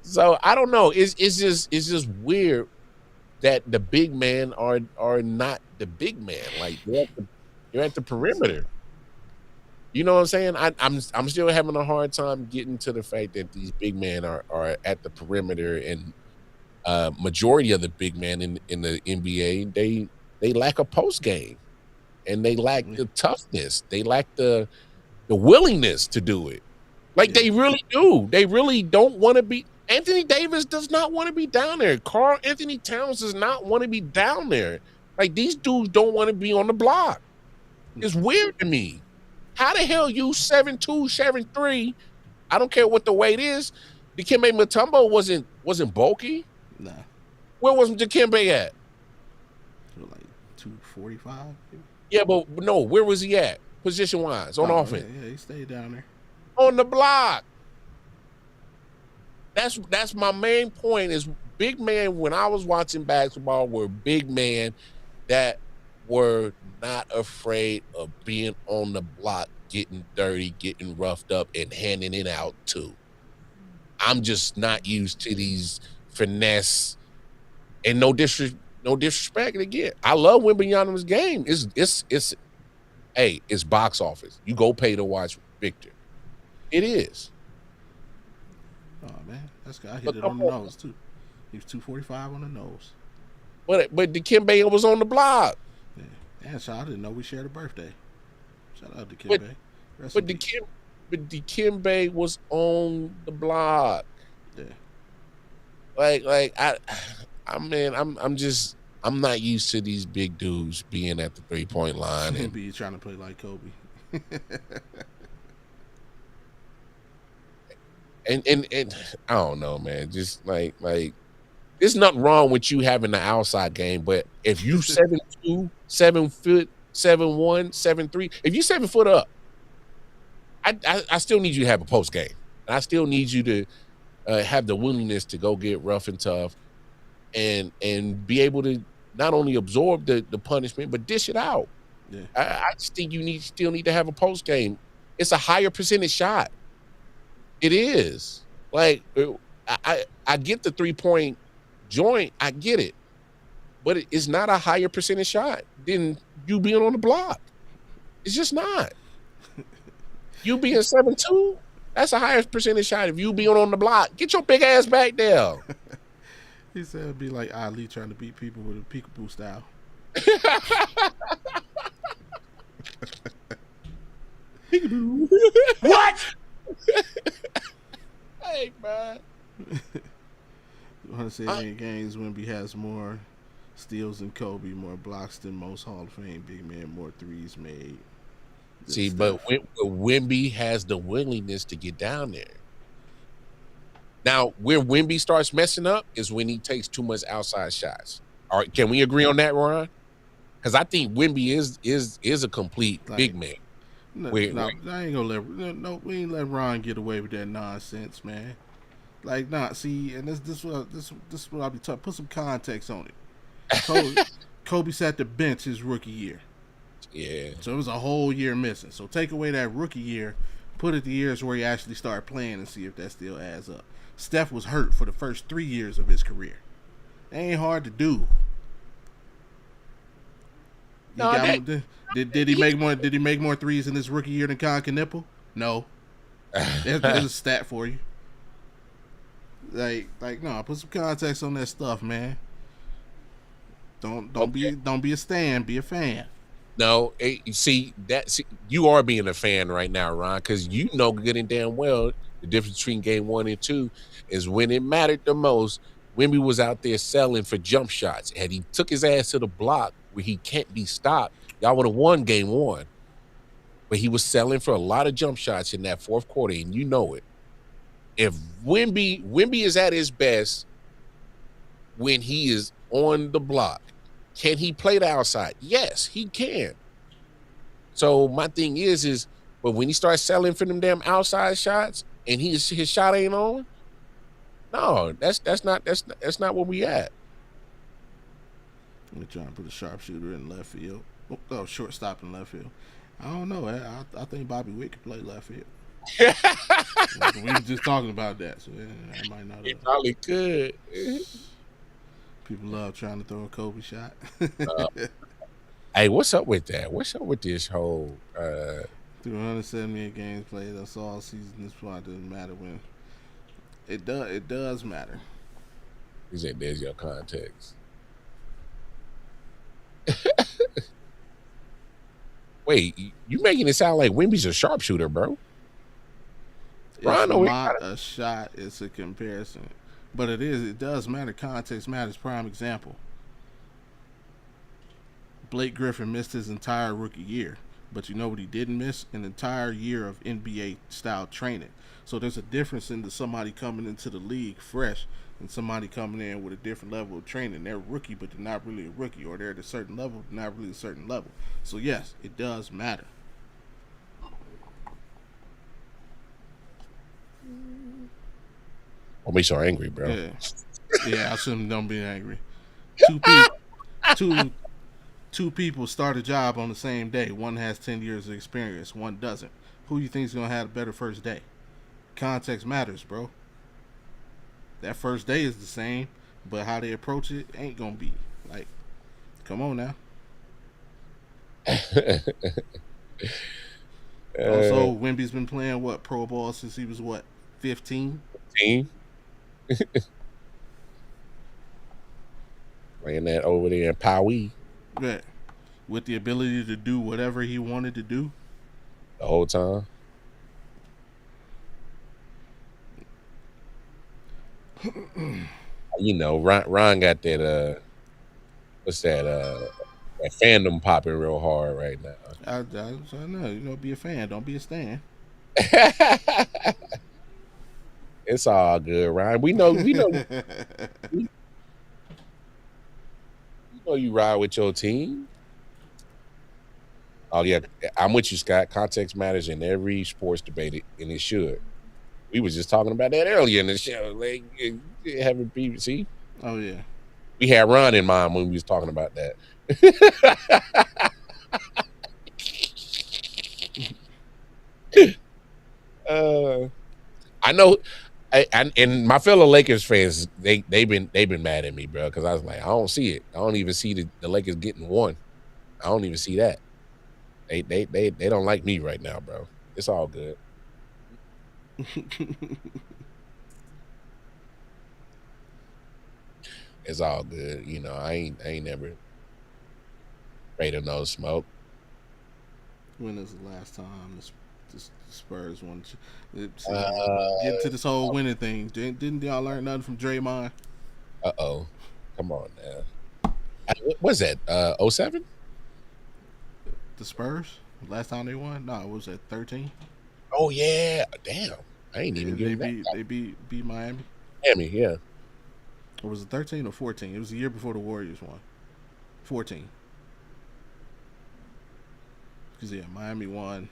So I don't know. It's just weird that the big men are not the big man. Like you're at the perimeter. You know what I'm saying? I'm still having a hard time getting to the fact that these big men are at the perimeter, and majority of the big men in the NBA they lack a post game, and they lack the toughness. They lack the willingness to do it. Like they really do. They really don't want to be. Anthony Davis does not want to be down there. Karl Anthony Towns does not want to be down there. Like these dudes don't want to be on the block. It's weird to me. How the hell you 7'2", 7'3"? I don't care what the weight is. Dikembe Mutombo wasn't bulky. Nah. Where was Dikembe at? Like 245. Yeah, but no. Where was he at? Position wise on offense. Yeah, he stayed down there on the block. That's my main point. Is big men when I was watching basketball were big men that were not afraid of being on the block, getting dirty, getting roughed up, and handing it out too. I'm just not used to these finesse, and no disrespect. Again, I love Wembanyama's game. It's box office. You go pay to watch Victor. It is. Oh man, that's guy hit it on the nose too. He was 245 on the nose. But Dikembe was on the block. Yeah, and so I didn't know we shared a birthday. Shout out to Dikembe. But Dikembe was on the block. Yeah. Like I'm not used to these big dudes being at the 3-point line and be trying to play like Kobe. and I don't know, man. Just like there's nothing wrong with you having the outside game, but if you 7'2", 7 foot, 7'1", 7'3", if you 7 foot up, I still need you to have a post game. I still need you to have the willingness to go get rough and tough, and be able to not only absorb the punishment but dish it out. Yeah. I just think you still need to have a post game. It's a higher percentage shot. It is. Like I get the 3-point joint, I get it, but it's not a higher percentage shot than you being on the block. It's just not. You being 7'2", that's a higher percentage shot if you being on the block. Get your big ass back there. He said it'd be like Ali trying to beat people with a peekaboo style. Peekaboo. What? Hey, man. You want to say in games, Wemby has more steals than Kobe, more blocks than most Hall of Fame big men, more threes made. See, but Wemby has the willingness to get down there. Now, where Wemby starts messing up is when he takes too much outside shots. All right, can we agree on that, Ron? Because I think Wemby is a complete big man. I ain't gonna we ain't let Ron get away with that nonsense, man. Like, see, and this is what I'll be talking. Put some context on it. Kobe sat the bench his rookie year. Yeah. So it was a whole year missing. So take away that rookie year, put it the years where he actually started playing, and see if that still adds up. Steph was hurt for the first 3 years of his career. That ain't hard to do. Did he make more? Did he make more threes in his rookie year than Con Knipple? No. There's a stat for you. Like no. Put some context on that stuff, man. Don't be a stan. Be a fan. No, you see you are being a fan right now, Ron, because you know good and damn well the difference between game 1 and 2 is when it mattered the most. Wimby was out there selling for jump shots. Had he took his ass to the block where he can't be stopped, y'all would have won game 1. But he was selling for a lot of jump shots in that fourth quarter, and you know it. If Wimby is at his best when he is on the block, can he play the outside? Yes, he can. So my thing is, but when he starts selling for them damn outside shots and his shot ain't on, no, that's not where we at. We're trying to put a sharpshooter in left field. Oh, shortstop in left field. I don't know. I think Bobby Witt could play left field. We were just talking about that, so I might not. He probably could. People love trying to throw a Kobe shot. Hey, what's up with that? What's up with this whole 378 games played, that's all season. This part doesn't matter when it does matter. He said there's your context. Wait, you making it sound like Wimby's a sharpshooter, bro? It's not a shot, it's a comparison. But it does matter. Context matters. Prime example. Blake Griffin missed his entire rookie year. But you know what he didn't miss? An entire year of NBA style training. So there's a difference in somebody coming into the league fresh and somebody coming in with a different level of training. They're a rookie, but they're not really a rookie, or they're at a certain level, but not really a certain level. So yes, it does matter. Don't be so angry, bro. Yeah, I shouldn't. Don't be angry. Two people start a job on the same day. One has 10 years of experience. One doesn't. Who you think is gonna have a better first day? Context matters, bro. That first day is the same, but how they approach it ain't gonna be. Like, come on now. Also, Wimby's been playing pro ball since he was 15? 15. Playing that over there in Poway. Yeah. With the ability to do whatever he wanted to do the whole time. You know, Ron got that what's that that fandom popping real hard right now. I know, be a fan, don't be a stan. It's all good, Ryan. We know you know you ride with your team. Oh yeah, I'm with you, Scott. Context matters in every sports debate, and it should. We was just talking about that earlier in the show. Like having people see. Oh yeah. We had Ron in mind when we was talking about that. I know, and my fellow Lakers fans, they've been mad at me, bro, because I was like, I don't see it. I don't even see the Lakers getting one. I don't even see that. They don't like me right now, bro. It's all good. It's all good. You know, I ain't never afraid of no smoke. When is the last time the Spurs won? Get to this whole winning thing. Didn't y'all learn nothing from Draymond? Come on now. What was that? 07? The Spurs? Last time they won? No, it was at 13. Oh yeah. Damn. I ain't even getting that. They beat Miami. Miami, yeah. Or was it 13 or 14? It was the year before the Warriors won. 14. Because Miami won.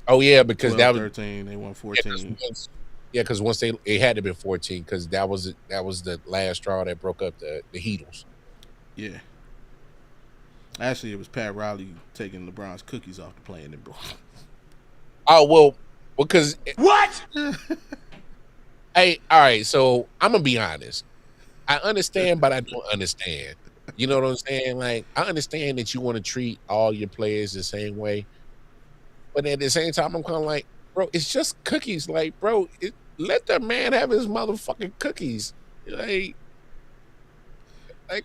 Oh yeah, because 12, that was 13. They won 14. Yeah, because once it had to be 14, because that was the last straw that broke up the Heatles. Yeah. Actually, it was Pat Riley taking LeBron's cookies off the plane and broke. Oh well, because What? Hey, all right. So I'm gonna be honest. I understand, but I don't understand. You know what I'm saying? Like, I understand that you want to treat all your players the same way, but at the same time, I'm kind of like, bro, it's just cookies. Like, bro, let the man have his motherfucking cookies. Like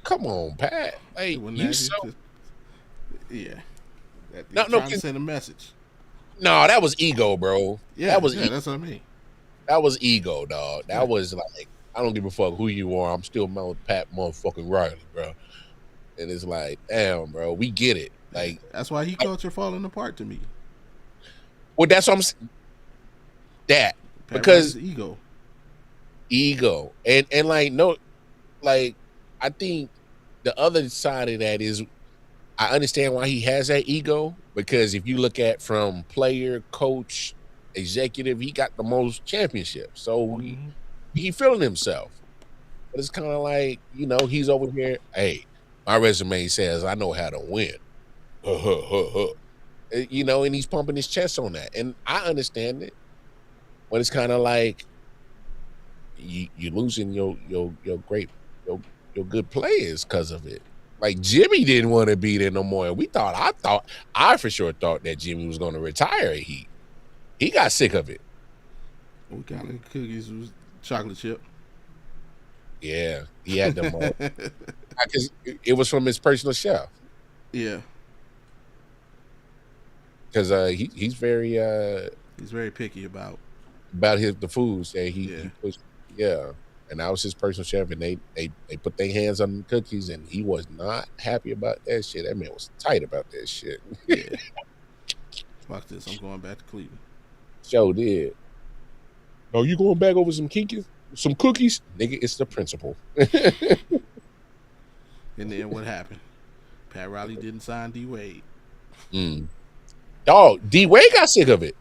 come on, Pat. Like, When you that- so yeah. They're no, trying to send a message. no, that was ego, bro. Yeah, that's what I mean. That was ego, dog. That Yeah. was like, I don't give a fuck who you are. I'm still Pat motherfucking Riley, bro. And it's like, damn, bro, we get it. Like, that's why he culture falling apart to me. Well, that's what I'm saying. That Pat because Riley's ego, and like no, like I think the other side of that is I understand why he has that ego, because if you look at from player, coach, executive, he got the most championships, so he feeling himself. But it's kind of like, he's over here. Hey, my resume says I know how to win. And he's pumping his chest on that, and I understand it. But it's kind of like you're losing your good players because of it. Like Jimmy didn't want to be there no more. I for sure thought that Jimmy was going to retire. He got sick of it. What kind of cookies was chocolate chip? Yeah, he had them all. Because it was from his personal chef. Yeah. Because he's very picky about the foods that he pushed. Yeah. And that was his personal chef, and they put their hands on the cookies, and he was not happy about that shit. That man was tight about that shit. Yeah. Fuck this. I'm going back to Cleveland. Joe did. Oh, you going back over some cookies? Some cookies? Nigga, it's the principal. And then what happened? Pat Riley didn't sign D Wade. Dog, D Wade got sick of it.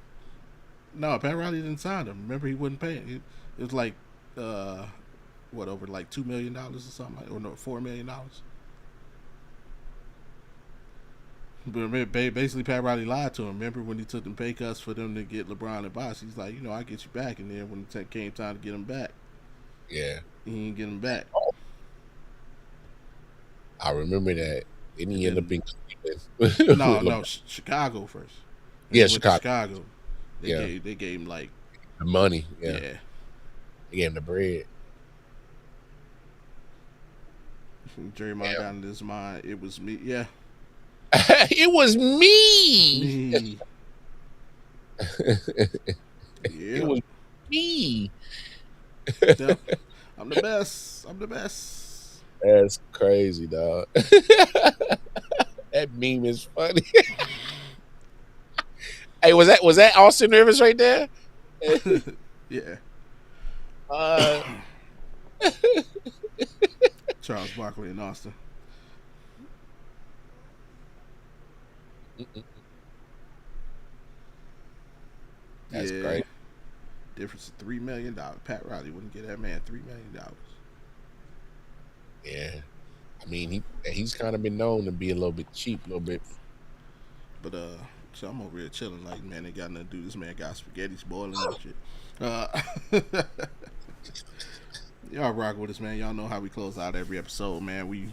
No, Pat Riley didn't sign him. Remember, he wouldn't pay him. It was like, over like $2 million or something, or no, $4 million. But basically, Pat Riley lied to him. Remember when he took them pay cuts for them to get LeBron and Bosh? He's like, I'll get you back. And then when it came time to get him back, he didn't get him back. I remember that. Didn't he end up in Cleveland? No, Chicago first. Yeah, Chicago. They gave him like the money. Yeah. They gave him the bread. Jeremiah got in his mind. It was me. Yeah. It was me. It was me. I'm the best. That's crazy, dog. That meme is funny. Hey, was that Austin Rivers right there? Yeah. Charles Barkley in Austin. That's great. Difference of $3 million. Pat Riley wouldn't get that man $3 million. Yeah, I mean he's kind of been known to be a little bit cheap, a little bit. But so I'm over here chilling. Like, man, they got nothing to do. This man got spaghetti boiling and shit. Y'all rock with us, man. Y'all know how we close out every episode, man. We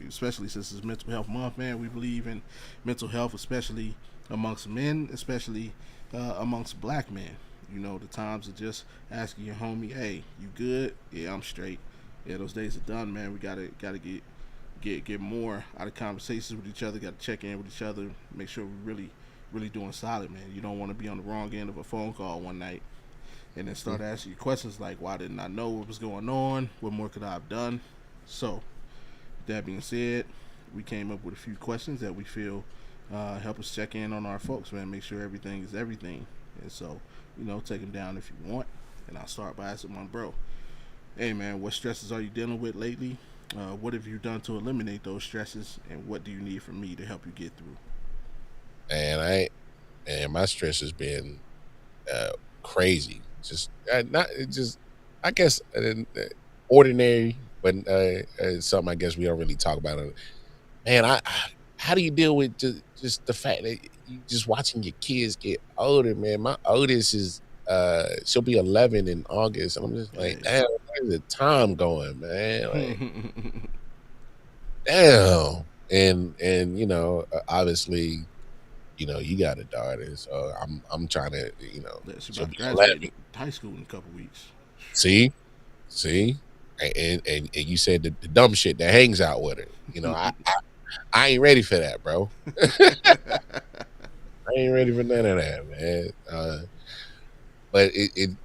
especially since it's Mental Health Month, man. We believe in mental health, especially amongst men, especially amongst black men. The times of just asking your homie, "Hey, you good?" "Yeah, I'm straight." Yeah, those days are done, man. We gotta get more out of conversations with each other. Got to check in with each other, make sure we're really doing solid, man. You don't want to be on the wrong end of a phone call one night and then start asking you questions like, "Why didn't I know what was going on? What more could I have done?" So, that being said, we came up with a few questions that we feel help us check in on our folks, man. Make sure everything is everything. And so, take them down if you want. And I'll start by asking my bro. Hey, man, what stresses are you dealing with lately? What have you done to eliminate those stresses? And what do you need from me to help you get through? Man, my stress has been crazy. I guess ordinary, but something I guess we don't really talk about. Man, how do you deal with just the fact that you just watching your kids get older, man? My oldest is she'll be 11 in August, and I'm just like, damn, where's the time going, man? Like, damn. And obviously, you got a daughter, so I'm trying to, she's about to graduate high school in a couple weeks. See, and you said the dumb shit that hangs out with her. I ain't ready for that, bro. ain't ready for none of that, man. But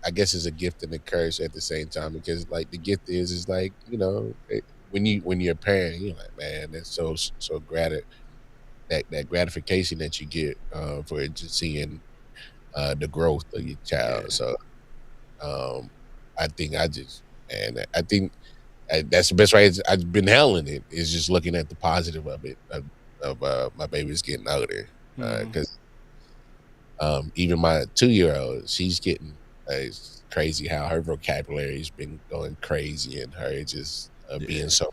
I guess it's a gift and a curse at the same time, because like the gift is like, when you're a parent, you're like, man, that's so that gratification that you get for just seeing the growth of your child. Yeah, So I think I think that's the best way I've been handling it, is just looking at the positive of it, of my baby's getting older, because even my 2-year-old, she's getting it's crazy how her vocabulary's been going crazy, and her just yeah, being so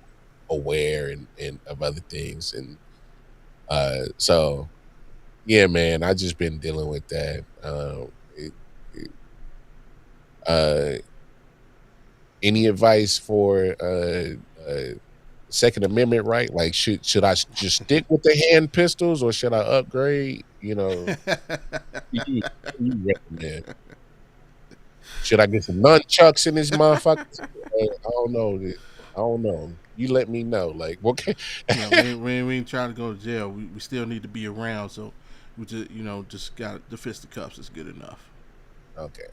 aware and of other things, and so yeah, man, I just been dealing with that. It- uh, any advice for Second Amendment right? Like, should I just stick with the hand pistols, or should I upgrade? What do you recommend? Should I get some nunchucks in this motherfucker? I don't know. I don't know. You let me know. Like, what? yeah. We ain't trying to go to jail. We still need to be around. So we just got the fisticuffs is good enough. Okay.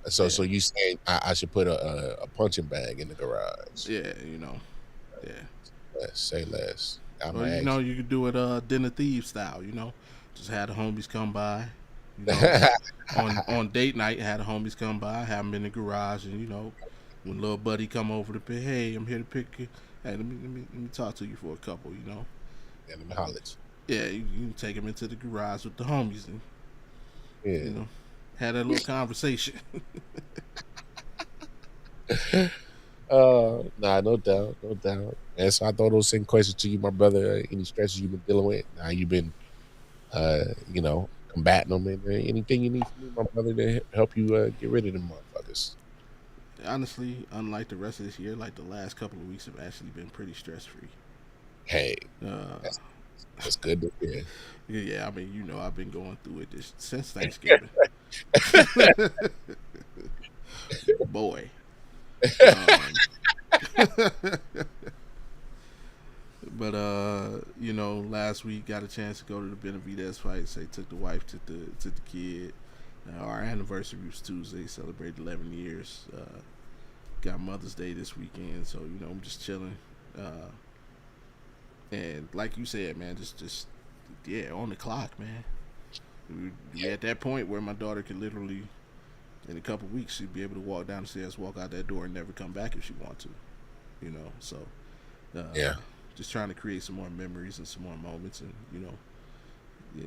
So Yeah, you saying I should put a punching bag in the garage? yeah, yeah. Less, say less. I'm Or gonna ask. you could do it dinner thieves style. Just have the homies come by. You know, on date night, had the homies come by, have them in the garage, and when little buddy come over to pick, hey, I'm here to pick you. Hey, let me talk to you for a couple. Let me holler at Yeah, you can take him into the garage with the homies and you. you know have that little conversation. Yeah. Nah, no doubt, no doubt. And so I throw those same questions to you, my brother. Any stresses you've been dealing with? How you been, combating them, and anything you need from me, my brother, to help you get rid of them motherfuckers. Honestly, unlike the rest of this year, like the last couple of weeks have actually been pretty stress free. Hey, Uh, that's that's good to hear. yeah, I mean, I've been going through it since Thanksgiving. Boy. Um, but last week got a chance to go to the Benavidez fight. So they took the wife, took the kid. Our anniversary was Tuesday. Celebrated 11 years. Got Mother's Day this weekend, so I'm just chilling. And like you said, man, just yeah, on the clock, man. We at that point where my daughter could literally, in a couple weeks, she'd be able to walk down the stairs, walk out that door, and never come back if she want to. So Yeah, just trying to create some more memories and some more moments, and yeah,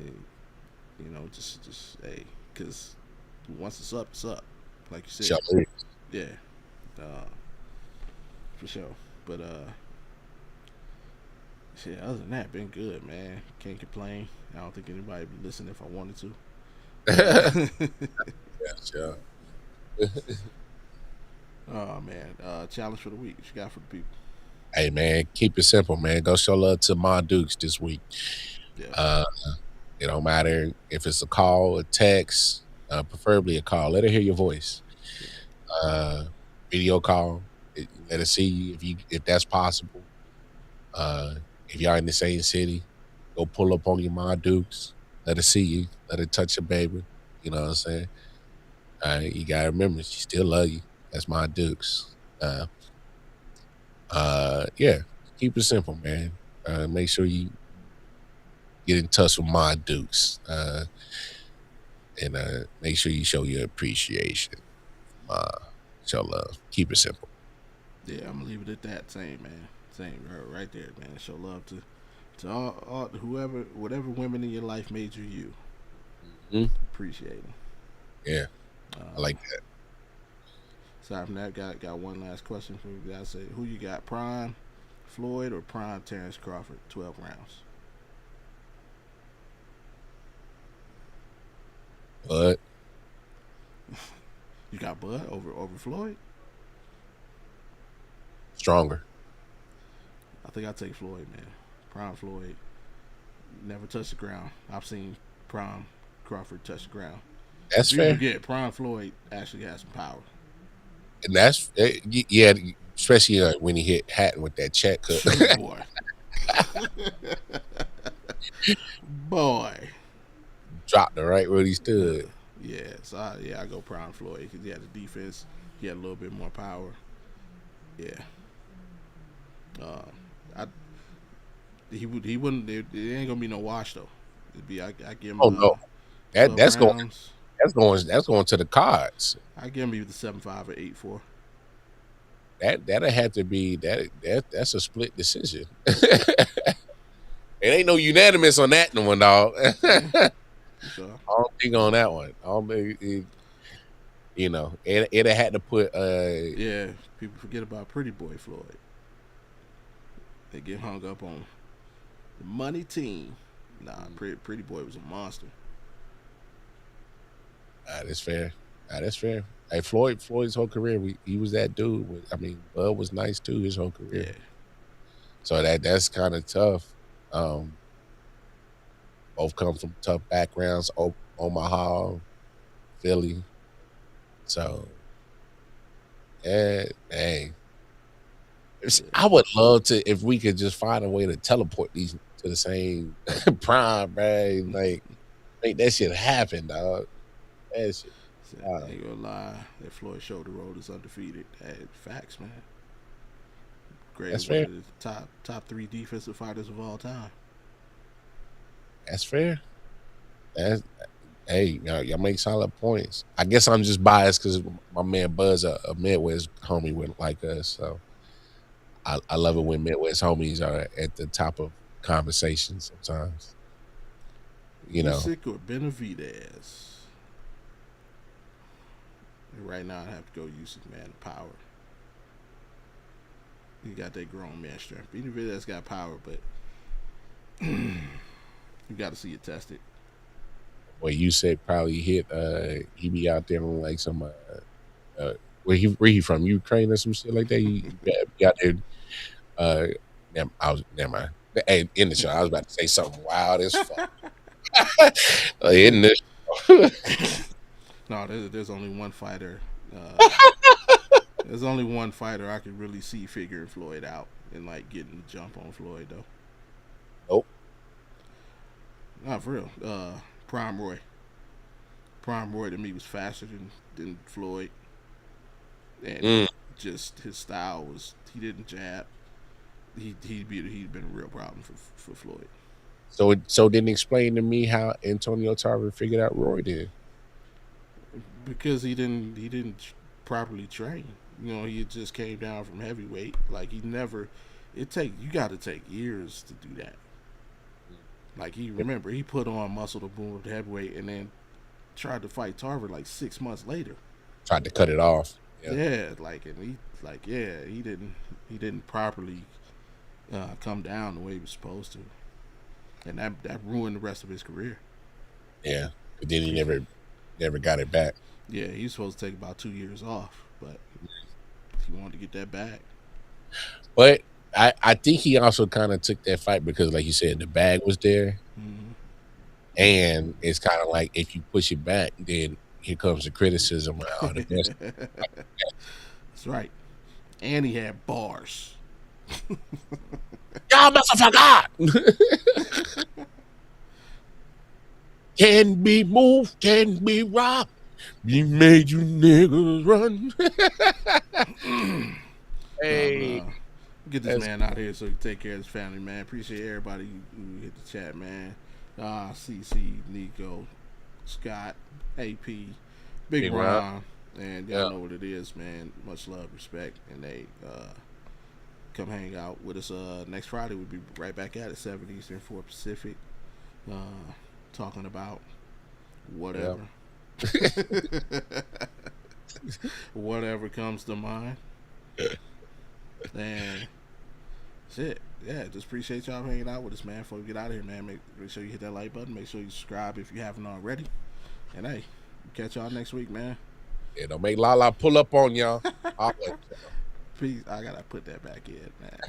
just hey, because once it's up, like you said, sure. yeah, for sure. But shit, other than that, been good, man. Can't complain. I don't think anybody would listen if I wanted to. Yeah, sure. Oh man, challenge for the week. What you got for the people? Hey, man, keep it simple, man. Go show love to Ma Dukes this week. Yeah, Uh, it don't matter if it's a call, a text, preferably a call. Let her hear your voice. Uh, Video call. Let her see you if that's possible. Uh, if y'all in the same city, go pull up on your Ma Dukes. Let her see you. Let her touch your baby. You know what I'm saying? You gotta remember, she still love you. That's Ma Dukes. Yeah, keep it simple, man. Make sure you get in touch with Ma Dukes, and make sure you show your appreciation. Show love. Keep it simple. yeah. I'm gonna leave it at that. Same, man. Same, right there, man. Show love to all whoever, whatever women in your life made you. Mhm. Appreciate them. Yeah, I like that. Aside from that, got one last question for you guys. Say, who you got, Prime Floyd or Prime Terrence Crawford? 12 rounds. But You got Bud over Floyd? stronger. I think I take Floyd, man. Prime Floyd never touched the ground. I've seen Prime Crawford touch the ground. That's You fair. forget Prime Floyd actually has some power. And that's yeah, especially when he hit Hatton with that check cut. Boy. Boy. dropped her right where he stood. Yeah, so I go prime Floyd because he had the defense. He had a little bit more power. Yeah. I he wouldn't. It ain't gonna be no wash though. It'd be I give him. Oh no, 12 that's rounds. going to the cards. I give him either 7-5 or 8-4. That'll have to be that's a split decision. It ain't no unanimous on that one, dog. So, I don't think on that one. I don't think it had to put yeah, people forget about Pretty Boy Floyd. They get hung up on the money team. Nah, Pretty Boy was a monster. That's fair. That's fair. Hey, Floyd's whole career, he was that dude. I mean, Bud was nice too his whole career. Yeah. So that's kind of tough. Both come from tough backgrounds. Omaha, Philly. So, hey, I would love to if we could just find a way to teleport these to the same prime, man. Like, make that shit happen, dog. That shit. I ain't gonna lie. That Floyd Shoulder Road is undefeated. Facts, man. Great. That's One fair. of the top 3 defensive fighters of all time. That's fair. Hey, y'all make solid points. I guess I'm just biased because my man Buzz, a Midwest homie, went like us. So I love it when Midwest homies are at the top of conversations sometimes. Usyk or Benavidez? Right now, I'd have to go Usyk, man. Power. He got that grown man strength. Benavidez got power, but you got to see it tested. Well, Usyk probably hit. He be out there on like some. Where he from? Ukraine or some shit like that. He got there. Never mind. Hey, in the show, I was about to say something wild as fuck. In the show. No, there's only one fighter. There's only one fighter I could really see figuring Floyd out and like getting the jump on Floyd though. Nope. Not for real. Prime Roy. Prime Roy to me was faster than Floyd, and just his style was he didn't jab. He'd been a real problem for Floyd. So didn't explain to me how Antonio Tarver figured out Roy did. Because he didn't properly train. He just came down from heavyweight. Like you got to take years to do that. Like he put on muscle to boom up to heavyweight and then tried to fight Tarver like 6 months later. Tried to cut it off. Yeah, he didn't properly come down the way he was supposed to, and that ruined the rest of his career. Yeah, but then he never got it back. Yeah, he was supposed to take about 2 years off, but he wanted to get that back. But I think he also kind of took that fight because, like you said, the bag was there, and it's kind of like if you push it back, then here comes the criticism. The best. That's right, and he had bars. Y'all motherfucker! Can be moved, can be robbed. We made you niggas run. Hey. Get this man out here so he can take care of his family, man. Appreciate everybody who hit the chat, man. CC, Nico, Scott, AP, Big Ron. And y'all know what it is, man. Much love, respect. And they come hang out with us next Friday. We'll be right back at it, 7 Eastern, 4 Pacific. Talking about whatever. Whatever comes to mind. And shit, yeah, just appreciate y'all hanging out with us, man. Before we get out of here, man, make sure you hit that like button. Make sure you subscribe if you haven't already. And hey, catch y'all next week, man. Yeah, don't make Lala pull up on y'all. Peace. I gotta put that back in, man.